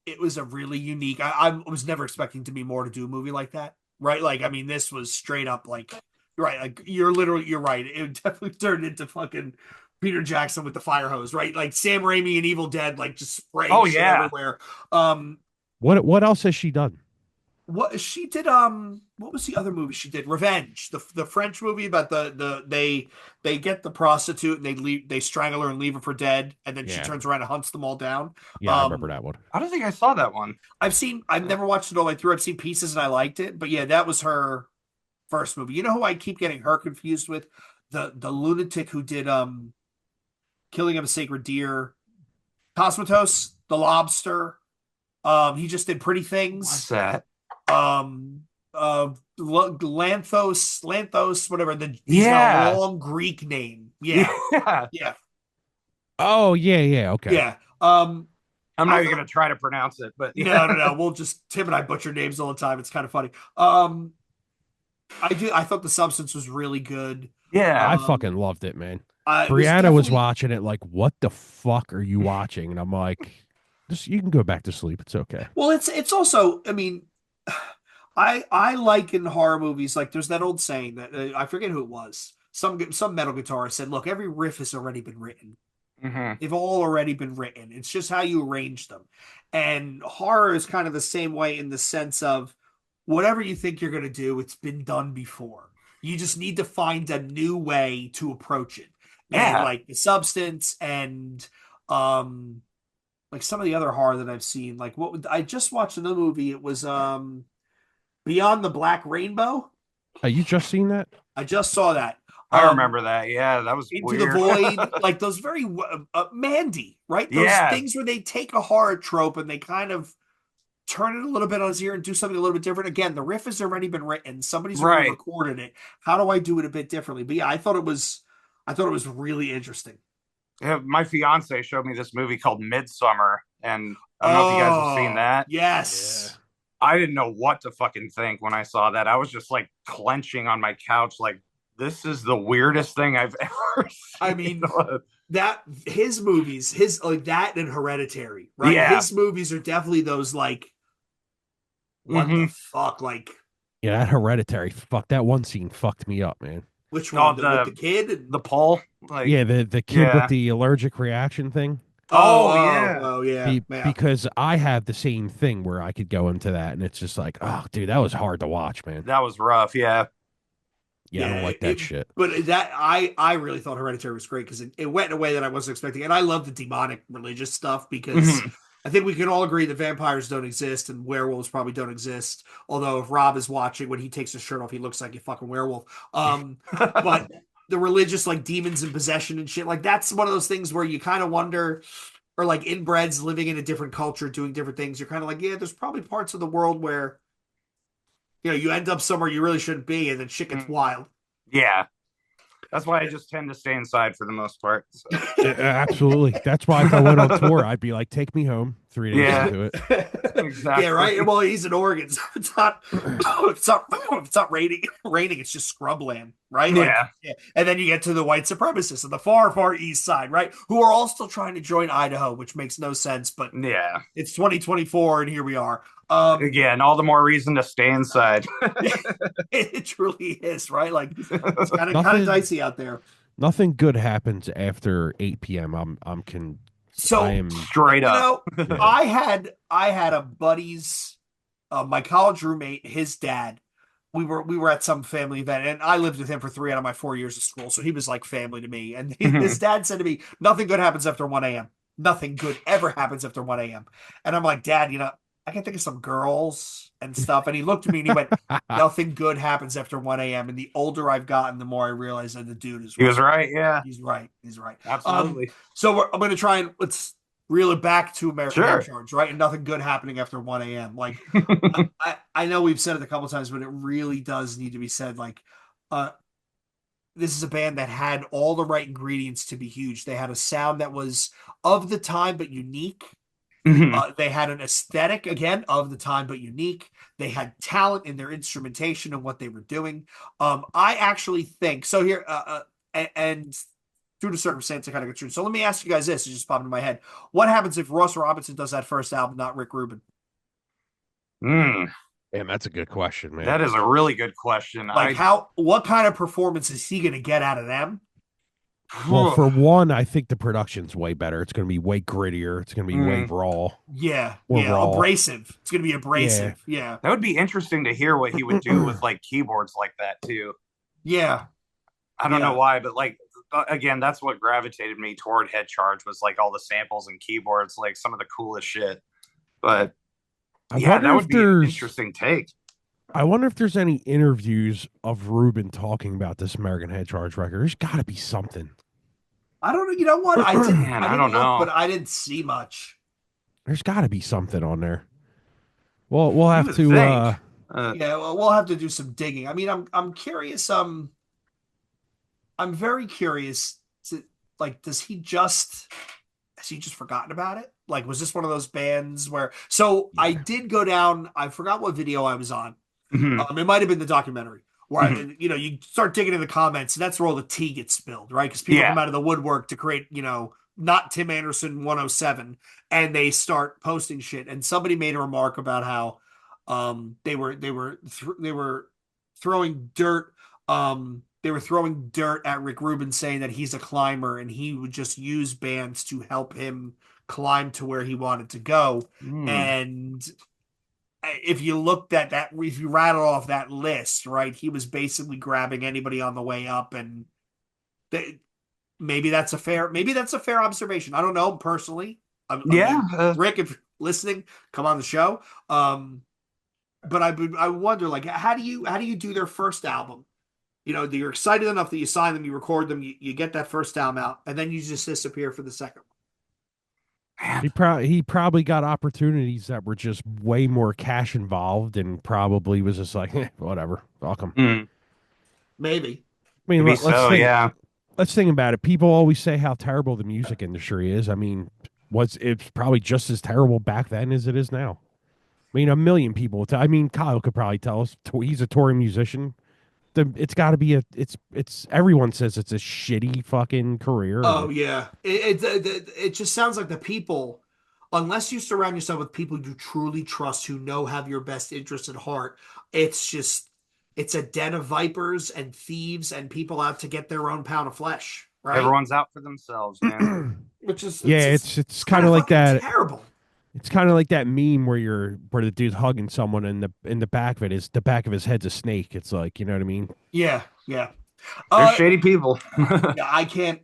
it was a really unique. I was never expecting to be more to do a movie like that, right? Like, I mean, this was straight up like, right, like you're right. It definitely turned into fucking Peter Jackson with the fire hose, right? Like Sam Raimi and Evil Dead, like just spraying Oh, shit yeah. everywhere. Um, What else has she done? what she did, what was the other movie she did? Revenge, the French movie about they get the prostitute and they strangle her and leave her for dead, and then she Yeah. turns around and hunts them all down. Yeah, I remember that one. I don't think I saw that one. I've never watched it all the way through. I've seen pieces and I liked it, but yeah, that was her first movie. You know who I keep getting her confused with? The lunatic who did Killing of a Sacred Deer, Cosmatos, The Lobster. He just did Pretty Things. What's that? Lanthos, whatever. He's Yeah. got a long Greek name. Yeah, Yeah. yeah, Oh, yeah, okay. yeah. I'm not even gonna try to pronounce it, but yeah. No. We'll just Tim and I butcher names all the time. It's kind of funny. I thought The Substance was really good. Yeah. I fucking loved it, man. It Brianna was definitely- watching it like, what the fuck are you watching? And I'm like, just you can go back to sleep. It's okay. Well, it's also, I mean, I like in horror movies, like there's that old saying that I forget who it was. Some metal guitarist said, "Look, every riff has already been written." Hmm. They've all already been written. It's just how you arrange them. And horror is kind of the same way in the sense of whatever you think you're going to do, it's been done before. You just need to find a new way to approach it. And Yeah. like The Substance and um like some of the other horror that I've seen, like I just watched another movie. It was Beyond the Black Rainbow. You just seen that? I just saw that. I Um remember that. Yeah, that was Into the weird. Void, like those very Mandy, right? Those Yeah. things where they take a horror trope and they kind of turn it a little bit on its ear and do something a little bit different. Again, the riff has already been written. Somebody's already Right. recorded it. How do I do it a bit differently? But yeah, I thought it was really interesting. Yeah, my fiance showed me this movie called Midsummer, and I don't know if you guys have seen Oh, that. Yeah. yes. I didn't know what to fucking think when I saw that. I was just like clenching on my couch, like, this is the weirdest thing I've ever I seen. mean, that his movies, his like that and Hereditary, right? Yeah. His movies are definitely those like, what Hmm. the fuck? Like, Yeah, that Hereditary. Fuck, that one scene fucked me up, man. which Oh, one? With the kid? the pole, like, Yeah, the kid with yeah. the allergic reaction thing. Oh yeah. Oh, yeah, yeah. Because I have the same thing where I could go into that, and it's just like, oh, dude, that was hard to watch, man. That was rough. Yeah. Yeah, I Yeah, don't like that shit. but that I really thought Hereditary was great because it went in a way that I wasn't expecting, and I love the demonic religious stuff because Hmm. I think we can all agree that vampires don't exist and werewolves probably don't exist. Although if Rob is watching, when he takes his shirt off, he looks like a fucking werewolf. But the religious like demons and possession and shit, like that's one of those things where you kind of wonder, or like inbreds living in a different culture doing different things. You're kind of like, yeah, there's probably parts of the world where you end up somewhere you really shouldn't be, and then shit gets wild. Yeah. That's why I just tend to stay inside for the most part. So. Absolutely. That's why if I went on tour, I'd be like, take me home. 3 days Yeah. into it. Exactly. Yeah, right. Well, he's in Oregon, so it's not raining. It's just scrubland, right? Like, Yeah. yeah. And then you get to the white supremacists on the far east side, right? Who are all still trying to join Idaho, which makes no sense, but Yeah. it's 2024, and here we are. Again, all the more reason to stay inside. It truly is, right? Like it's kind of Nothing, dicey out there. nothing good happens after 8 p.m. So I am Straight up. I had a buddy's my college roommate, his dad. We were at some family event, and I lived with him for 3 out of my 4 years of school, so he was like family to me. And his dad said to me, "Nothing good happens after 1 a.m. Nothing good ever happens after 1 a.m." And I'm like, "Dad, I can think of some girls and stuff." And he looked at me and he went, "Nothing good happens after 1 a.m." And the older I've gotten, the more I realize that the dude is He was right. right. Yeah. He's right. He's right. Absolutely. So I'm going to try and let's reel it back to American Head Sure. Charge, right? And nothing good happening after 1 a.m. Like, I know we've said it a couple times, but it really does need to be said. Like, uh, this is a band that had all the right ingredients to be huge. They had a sound that was of the time but unique. Mhm. They had an aesthetic again of the time but unique. They had talent in their instrumentation and what they were doing. I actually think so. Here, and through the circumstance, I kind of get through. So let me ask you guys this: it just popped in my head. What happens if Ross Robinson does that first album, not Rick Rubin? Mm, Damn, that's a good question, man. that is a really good question. Like, what kind of performance is he going to get out of them? Well, for one, I think the production's way better. It's going to be way grittier. It's going to be way raw. Yeah, Or yeah, raw. abrasive. It's going to be abrasive. Yeah, that would be interesting to hear what he would do with like keyboards like that too. yeah. I don't Yeah. know why, but like again, that's what gravitated me toward Head Charge was like all the samples and keyboards, like some of the coolest shit. But yeah, that would be an interesting take. I wonder if there's any interviews of Ruben talking about this American Head Charge record. There's got to be something. I don't know. You know what? I didn't. Man, I I didn't don't look, know. but I didn't see much. There's got to be something on there. Well, we'll You have would to. think. Yeah, well, we'll have to do some digging. I mean, I'm curious. I'm very curious. Like, does he just has he just forgotten about it? Like, was this one of those bands where? So I did go down. I forgot what video I was on. Mhm. It might have been the documentary where Mhm. you start digging in the comments, and that's where all the tea gets spilled, right? Because people Yeah. come out of the woodwork to create, not Tim Anderson 107, and they start posting shit. And somebody made a remark about how they were throwing dirt they were throwing dirt at Rick Rubin saying that he's a climber and he would just use bands to help him climb to where he wanted to go. Mm. And if you looked at that, if you rattle off that list, right, he was basically grabbing anybody on the way up, and they, maybe that's a fair observation. I don't know personally. Yeah. Again, Rick, if you're listening, come on the show. But I wonder, like, how do you do their first album? You know, you're excited enough that you sign them, you record them, you get that first album out, and then you just disappear for the second Man. He probably got opportunities that were just way more cash involved, and probably was just like, whatever, welcome. Mm. Maybe. I mean, Maybe let's so. think. Yeah. Let's think about it. People always say how terrible the music industry is. I mean, it's probably just as terrible back then as it is now. I mean, a million people. I mean, Kyle could probably tell us. He's a touring musician. It's got to be it's. Everyone says it's a shitty fucking career. Oh And yeah, it just sounds like the people, unless you surround yourself with people you truly trust who have your best interest at heart, it's just it's a den of vipers and thieves and people out to get their own pound of flesh, right? Everyone's out for themselves, man. Which is yeah, it's it's kind kind of of like fucking that. terrible. It's kind of like that meme where the dude's hugging someone and the back of it is the back of his head's a snake. It's like, you know what I mean? Yeah, yeah. They're Uh, shady people. yeah, I can't.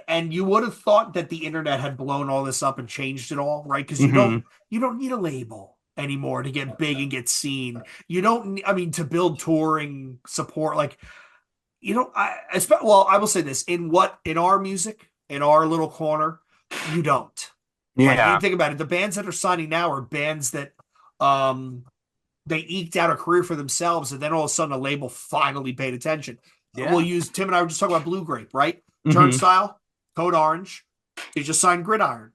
And you would have thought that the internet had blown all this up and changed it all, right? Because Hmm. you don't need a label anymore to get big and get seen. You don't. I mean, to build touring support, like you know, well, I will say this in our music, in our little corner, you don't. Like you Yeah. think about it, the bands that are signing now are bands that um they eked out a career for themselves, and then all of a sudden a label finally paid attention. We'll Yeah. use Tim and I were just talking about Blue Grape, right? Hmm. Turnstile, Code Orange, they just signed Gridiron,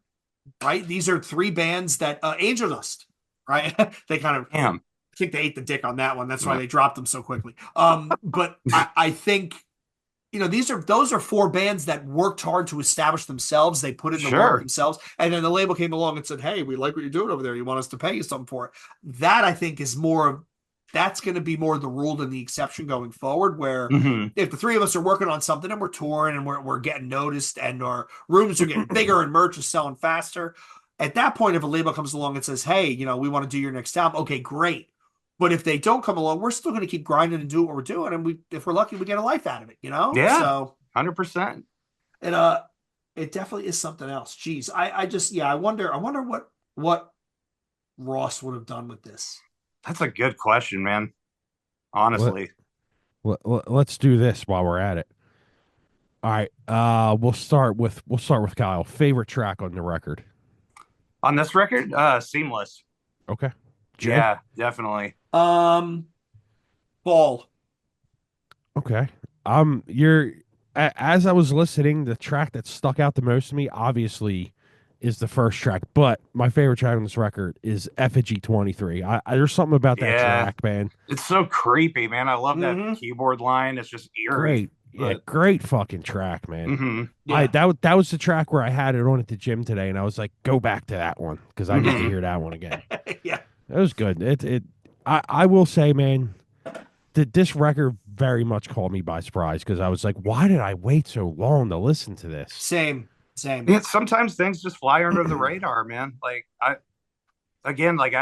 right? These are three bands that Angel Dust, right? They kind of Damn. I think they ate the dick on that one. That's why Yeah. they dropped them so quickly. But I think those are four bands that worked hard to establish themselves. They put in the work Sure. themselves, and then the label came along and said, "Hey, we like what you're doing over there. You want us to pay you something for it?" That I think is more of that's going to be more the rule than the exception going forward. Where Hmm. if the three of us are working on something and we're touring and we're getting noticed and our rooms are getting bigger and merch is selling faster, at that point, if a label comes along and says, "Hey, we want to do your next album," okay, great. But if they don't come along, we're still going to keep grinding and doing what we're doing, and if we're lucky, we get a life out of it. Yeah. So 100%. it it definitely is something else. Jeez, I just I wonder what Ross would have done with this. That's a good question, man. Let, Honestly. let's do this while we're at it. All right. We'll start with Kyle. Favorite track on the record. On this record, Seamless. Okay. Jay. Yeah, definitely. Ball. Okay. You're as I was listening, the track that stuck out the most to me, obviously, is the first track. But my favorite track on this record is Effigy 23. There's something about that Yeah. track, man. It's so creepy, man. I love that Mhm. keyboard line. It's just eerie. Great. Yeah, But great fucking track, man. hmm Yeah. That was the track where I had it on at the gym today, and I was like, go back to that one because I need to Mhm. hear that one again. Yeah. It was good. I will say, man, that this record very much caught me by surprise because I was like, why did I wait so long to listen to this? Same. Yeah, sometimes things just fly under the radar, man. Like I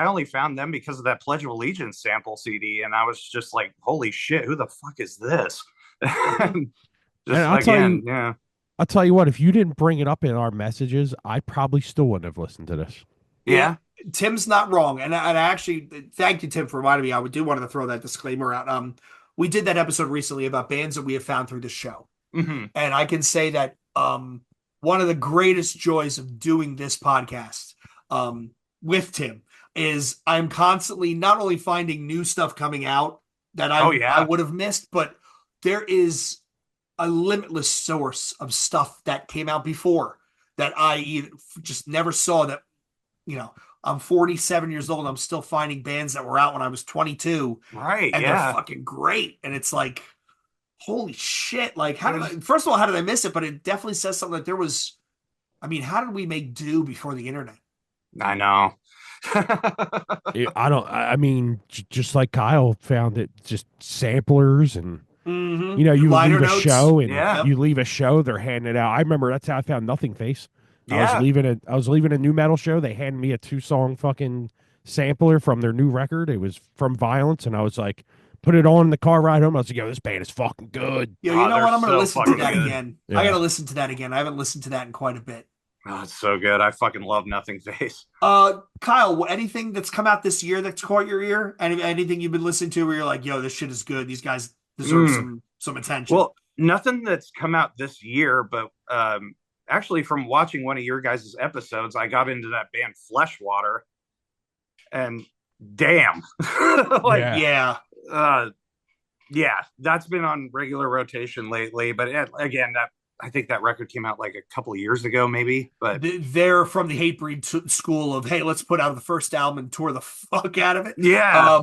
only found them because of that Pledge of Allegiance sample CD, and I was just like, holy shit, who the fuck is this? And Just I'll tell again, you, yeah. I'll tell you what, if you didn't bring it up in our messages, I probably still wouldn't have listened to this. Yeah. Tim's not wrong, and I actually thank you, Tim, for reminding me. I do want to throw that disclaimer out. We did that episode recently about bands that we have found through the show, Hmm. and I can say that one of the greatest joys of doing this podcast with Tim is I'm constantly not only finding new stuff coming out that Oh, I yeah. would have missed, but there is a limitless source of stuff that came out before that I just never saw. That I'm 47 years old. I'm still finding bands that were out when I was 22, Right. and they're Yeah. fucking great. And it's like, holy shit! Like, There's- first of all, how did I miss it? But it definitely says something that there was. I mean, how did we make do before the internet? I know. I mean, just like Kyle found it, just samplers and Mm-hmm. You know, you would Liner leave a notes. show and Yeah. you leave a show, they're handing it out. I remember that's how I found Nothing Face. Yeah. I was leaving a new metal show. They handed me a 2-song fucking sampler from their new record. It was from Violence, and I was like, put it on in the car ride home. I was like, yo, this band is fucking good. Yo, you know they're what? I'm going to so listen to fucking that good. again. Yeah. I got to listen to that again. I haven't listened to that in quite a bit. Oh, it's so good. I fucking love Nothing Face. Kyle, anything that's come out this year that's caught your ear? Anything you've been listening to where you're like, yo, this shit is good. These guys deserve some attention. Well, nothing that's come out this year, but actually from watching one of your guys' episodes, I got into that band Fleshwater, and damn, like Yeah. yeah, that's been on regular rotation lately. But again, that I think that record came out like a couple of years ago, maybe. But they're from the Hatebreed school of, hey, let's put out the first album and tour the fuck out of it. yeah,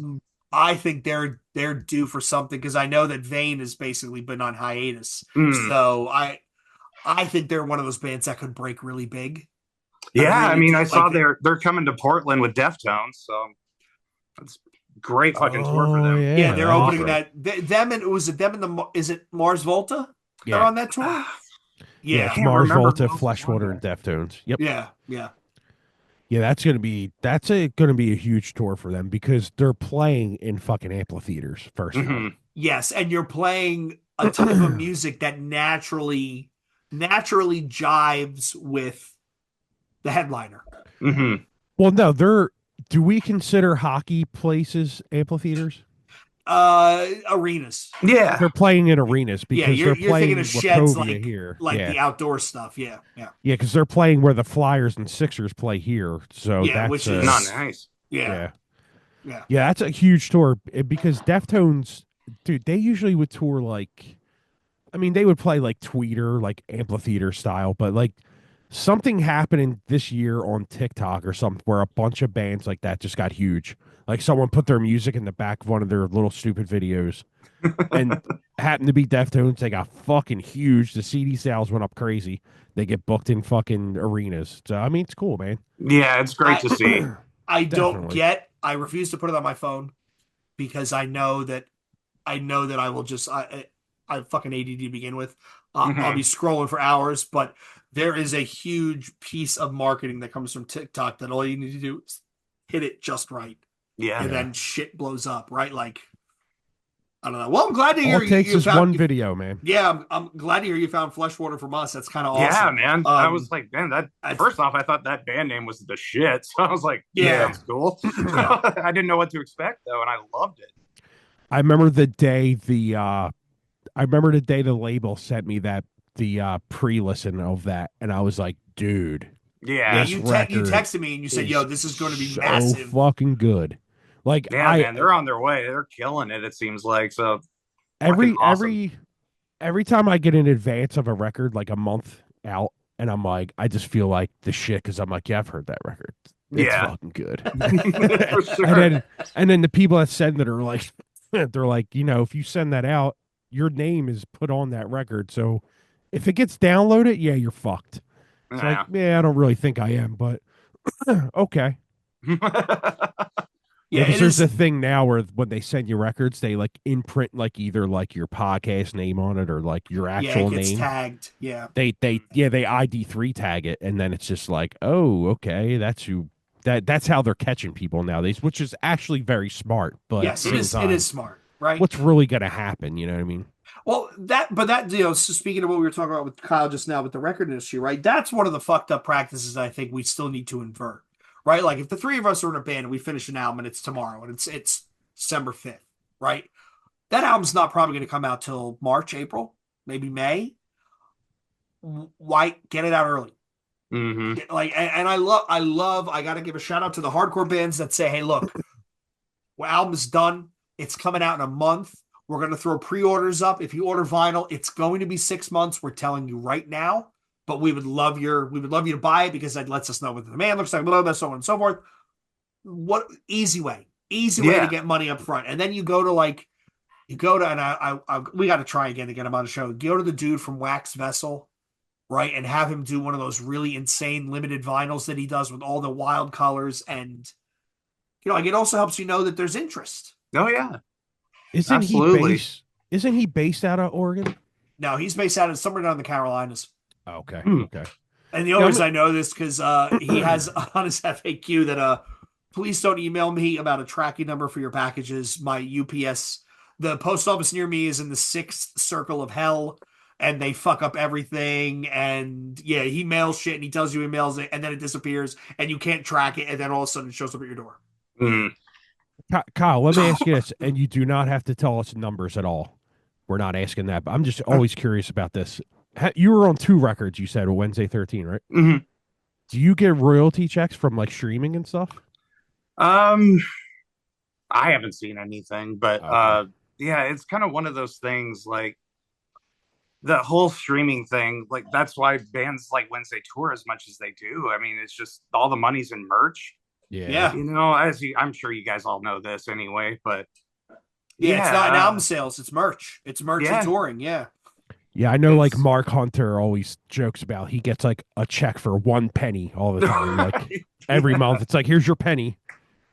I think they're due for something because I know that Vane has basically been on hiatus. Mm. So I think they're one of those bands that could break really big. yeah. I mean, I saw like they're coming to Portland with Deftones, so that's great fucking tour for them. Yeah, they're opening awesome. that. Them and was it them and the is it Mars Volta? They're Yeah. on that tour. Yeah, it's can't Mars remember Volta, who else was on Fleshwater, and Deftones. Yep. yeah. Yeah, that's gonna be a huge tour for them because they're playing in fucking amphitheaters first of all. Yes, and you're playing a type of music that naturally jives with the headliner. Well, no, do we consider hockey places amphitheaters? Arenas. Yeah, They're playing in arenas because you're they're playing thinking of sheds Wachovia here. the outdoor stuff. Yeah. Yeah, because they're playing where the Flyers and Sixers play here. So Yeah, that's which is not nice. Yeah. Yeah, that's a huge tour because Deftones, dude, they usually would tour like, I mean, they would play like Tweeter, like amphitheater style, but like something happening this year on TikTok or something where a bunch of bands like that just got huge. Like someone put their music in the back of one of their little stupid videos and happened to be Deftones. They got fucking huge. The CD sales went up crazy. They get booked in fucking arenas. So, I mean, it's cool, man. Yeah, it's great to see. I refuse to put it on my phone because I know that I will just I fucking ADD to begin with. I'll be scrolling for hours, but there is a huge piece of marketing that comes from TikTok that all you need to do is hit it just right. Yeah. And then shit blows up, right? Like, I don't know. Well, I'm glad to hear all it takes is one video, man. Yeah, I'm glad to hear you found Fleshwater from us. That's kind of awesome. Yeah, man. I was like, man, first off, I thought that band name was the shit. So I was like, yeah, that's cool. I didn't know what to expect though, and I loved it. I remember the day the label sent me the pre-listen of that, and I was like, dude. Yeah, you texted me and you said, "Yo, this is going to be massive, fucking good." Like, yeah, man, they're on their way. They're killing it. It seems like so. Every time I get in advance of a record, like a month out, and I'm like, I just feel like the shit because I'm like, yeah, I've heard that record. It's fucking good. For sure. And then the people that send that are like, they're like, you know, if you send that out, your name is put on that record. So if it gets downloaded, yeah, you're fucked. It's like, yeah, I don't really think I am, but okay. Yeah, because there's a thing now where when they send you records, they like imprint like either like your podcast name on it or like your actual it gets name. Tagged. Yeah. They ID3 tag it, and then it's just like, oh, okay, that's how they're catching people nowadays, which is actually very smart. But yes, it is smart, right? What's really gonna happen? You know what I mean? Well, so speaking of what we were talking about with Kyle just now with the record industry, right? That's one of the fucked up practices I think we still need to invert. Right? Like if the three of us are in a band and we finish an album and it's tomorrow and it's December 5th, right? That album's not probably going to come out till March, April, maybe May. Why get it out early? Like, and I got to give a shout out to the hardcore bands that say, hey, look, album's done. It's coming out in a month. We're going to throw pre-orders up. If you order vinyl, it's going to be 6 months. We're telling you right now. But we would love you to buy it because that lets us know what the demand looks like, blah, blah, so on and so forth. What easy way to get money up front. And then we got to try again to get him on the show. Go to the dude from Wax Vessel, right? And have him do one of those really insane limited vinyls that he does with all the wild colors. And, you know, like it also helps you know that there's interest. Oh yeah. Isn't he based? Isn't he based out of Oregon? No, he's based out of somewhere down in the Carolinas. Okay, Hmm. okay. And the Yeah, only reason I know this because he I'm, has on his FAQ that please don't email me about a tracking number for your packages. My UPS, the post office near me is in the sixth circle of hell, and they fuck up everything. And yeah, he mails shit and he tells you he mails it, and then it disappears, and you can't track it, and then all of a sudden it shows up at your door. Mm. Kyle, let me ask you this, and you do not have to tell us numbers at all. We're not asking that, but I'm just always curious about this. You were on 2 records, you said, Wednesday 13, right? Mhm. Do you get royalty checks from like streaming and stuff? Um, I haven't seen anything, but Okay. yeah, it's kind of one of those things like the whole streaming thing. Like that's why bands like Wednesday tour as much as they do. I mean, it's just all the money's in merch. Yeah. Yeah. You know, I'm sure you guys all know this anyway, but Yeah, it's not an yeah, album sales, it's merch. It's merch and yeah, touring, yeah. Yeah, I know like it's Mark Hunter always jokes about he gets like a check for 1 penny all the time. Like every month, it's like, here's your penny.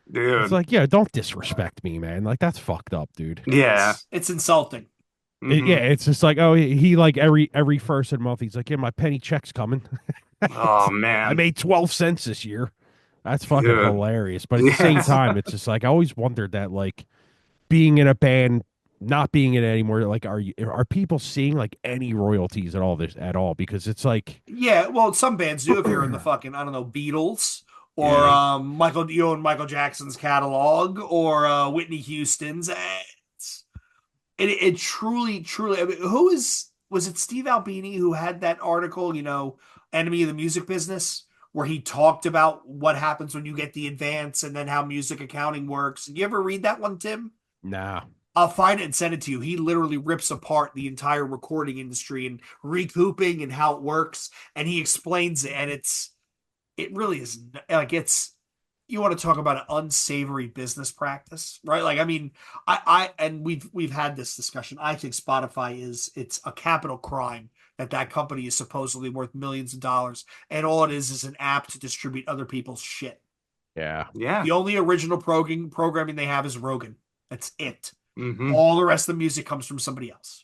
It's dude. like, yeah, don't disrespect me, man. Like that's fucked up, dude. Yeah. It's insulting. Yeah, Hmm. it's just like, oh, he like every first of the month, he's like, yeah, my penny check's coming. Oh I man, made 12 cents this year. That's fucking dude. hilarious. But at the same Yes. time, it's just like I always wondered that like being in a band, not being in it anymore, like are people seeing like any royalties at all this at all? Because it's like Yeah, well, some bands do if you're in the fucking, I don't know, Beatles or Yeah. You own Michael Jackson's catalog or Whitney Houston's. It truly, truly, I mean, was it Steve Albini who had that article, Enemy of the Music Business, where he talked about what happens when you get the advance and then how music accounting works. Did you ever read that one, Tim? nah. I'll find it and send it to you. He literally rips apart the entire recording industry and recouping and how it works, and he explains it. And it really is like you want to talk about an unsavory business practice, right? Like, I mean, and we've had this discussion. I think Spotify it's a capital crime that company is supposedly worth millions of dollars, and all it is an app to distribute other people's shit. Yeah. Yeah. The only original programming they have is Rogan. That's it. Hmm. All the rest of the music comes from somebody else.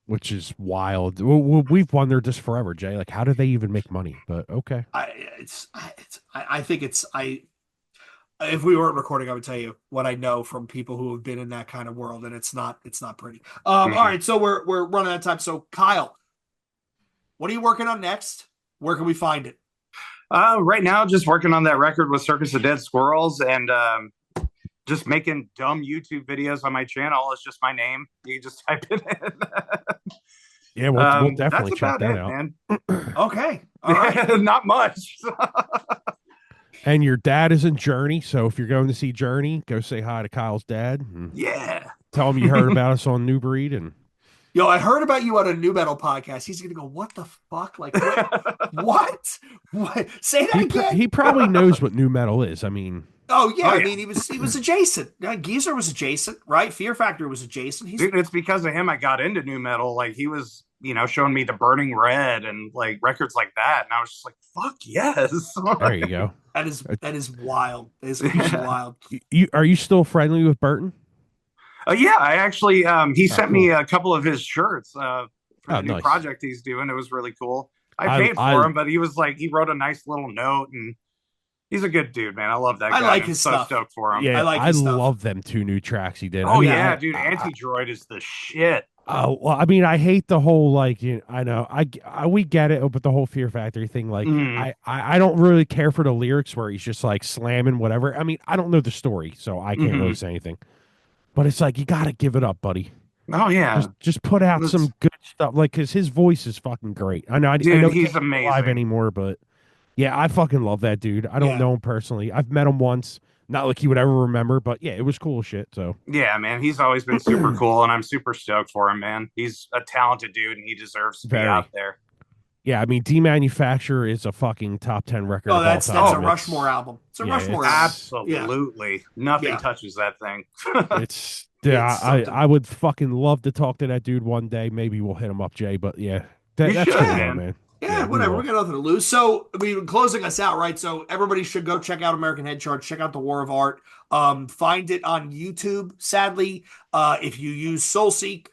Which is wild. We've wondered this forever, Jay. Like, how do they even make money? But okay. I think if we weren't recording, I would tell you what I know from people who have been in that kind of world, and it's not pretty. All right, so we're running out of time. So Kyle, what are you working on next? Where can we find it? Right now, just working on that record with Circus of Dead Squirrels and just making dumb YouTube videos on my channel. It's just my name. You can just type it in. Yeah, we'll definitely That's check about that it, out. man. Okay, all right. Not much. And your dad is in Journey, so if you're going to see Journey, go say hi to Kyle's dad and Yeah. tell him you heard about us on New Breed. And Yo, I heard about you on a new metal podcast. He's gonna go, what the fuck? Like, what? What? Say that again. he probably knows what new metal is. I mean, Oh yeah, Oh, I yeah. mean he was adjacent. Geezer was adjacent, right? Fear Factor was adjacent. He's Dude, it's because of him I got into new metal. Like he was, showing me the Burning Red and like records like that. And I was just like, fuck yes. there you go. that is wild. That is completely wild. You are you still friendly with Burton? Yeah, I actually he sent me Cool. a couple of his shirts for Oh, the new nice. project he's doing. It was really cool. I I paid I for him, but he was like he wrote a nice little note and he's a good dude, man. I love that I guy. like I'm his so stuff. stoked for him. Yeah, I like I his stuff. love them 2 new tracks he did. Oh I mean, yeah, dude. Anti-Droid is the shit. oh well, I mean, I hate the whole like I know we get it, but the whole Fear Factory thing, like Mhm. I don't really care for the lyrics where he's just like slamming whatever. I mean, I don't know the story, so I can't really Mhm. say anything. But it's like you got to give it up, buddy. Oh yeah. Just put out That's- some good stuff, like because his voice is fucking great. I know, I Dude, know he's can't be live amazing. anymore, but yeah, I fucking love that dude. I don't Yeah. know him personally. I've met him once, not like he would ever remember, but yeah, it was cool as shit. So Yeah, man. He's always been super cool, and I'm super stoked for him, man. He's a talented dude, and he deserves to be Very. out there. yeah, I mean, Demanufacture is a fucking top 10 record. Oh, of all that's time. a It's- Rushmore album. It's a yeah, Rushmore it's- album. Yeah. Absolutely. Nothing Yeah. touches that thing. It's yeah, It's I something. I would fucking love to talk to that dude one day. Maybe we'll hit him up, Jay. But yeah, You that's should, cool, though, man. man. Yeah, we whatever. will. We got nothing to lose. So, I mean, closing us out, right? So, everybody should go check out American Head Charge, check out The War of Art. Find it on YouTube. Sadly, if you use SoulSeek,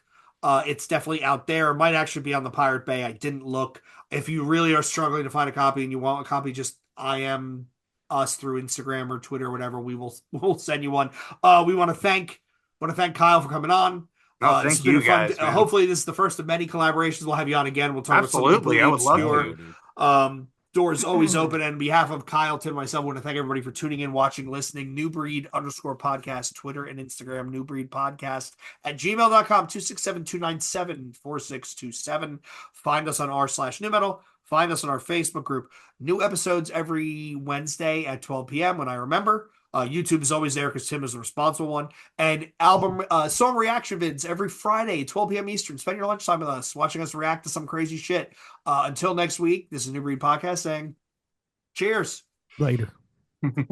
It's definitely out there. It might actually be on the Pirate Bay. I didn't look. If you really are struggling to find a copy and you want a copy, just IM us through Instagram or Twitter or whatever. We'll send you one. We want to thank Kyle for coming on. No, This thank has been a you fun. guys, man. Hopefully, this is the first of many collaborations. We'll have you on again. We'll talk about something Absolutely. I completely would love obscure. to. Doors always open. And on behalf of Kyle, Tim, and myself, I want to thank everybody for tuning in, watching, listening. New Breed _ podcast, Twitter and Instagram, New Breed Podcast at gmail.com, 267-297-4627. Find us on r/new metal. Find us on our Facebook group. New episodes every Wednesday at 12 p.m. when I remember. YouTube is always there because Tim is the responsible one. And song reaction vids every Friday, 12 p.m. Eastern. Spend your lunchtime with us, watching us react to some crazy shit. Until next week, this is New Breed Podcast saying cheers. Later.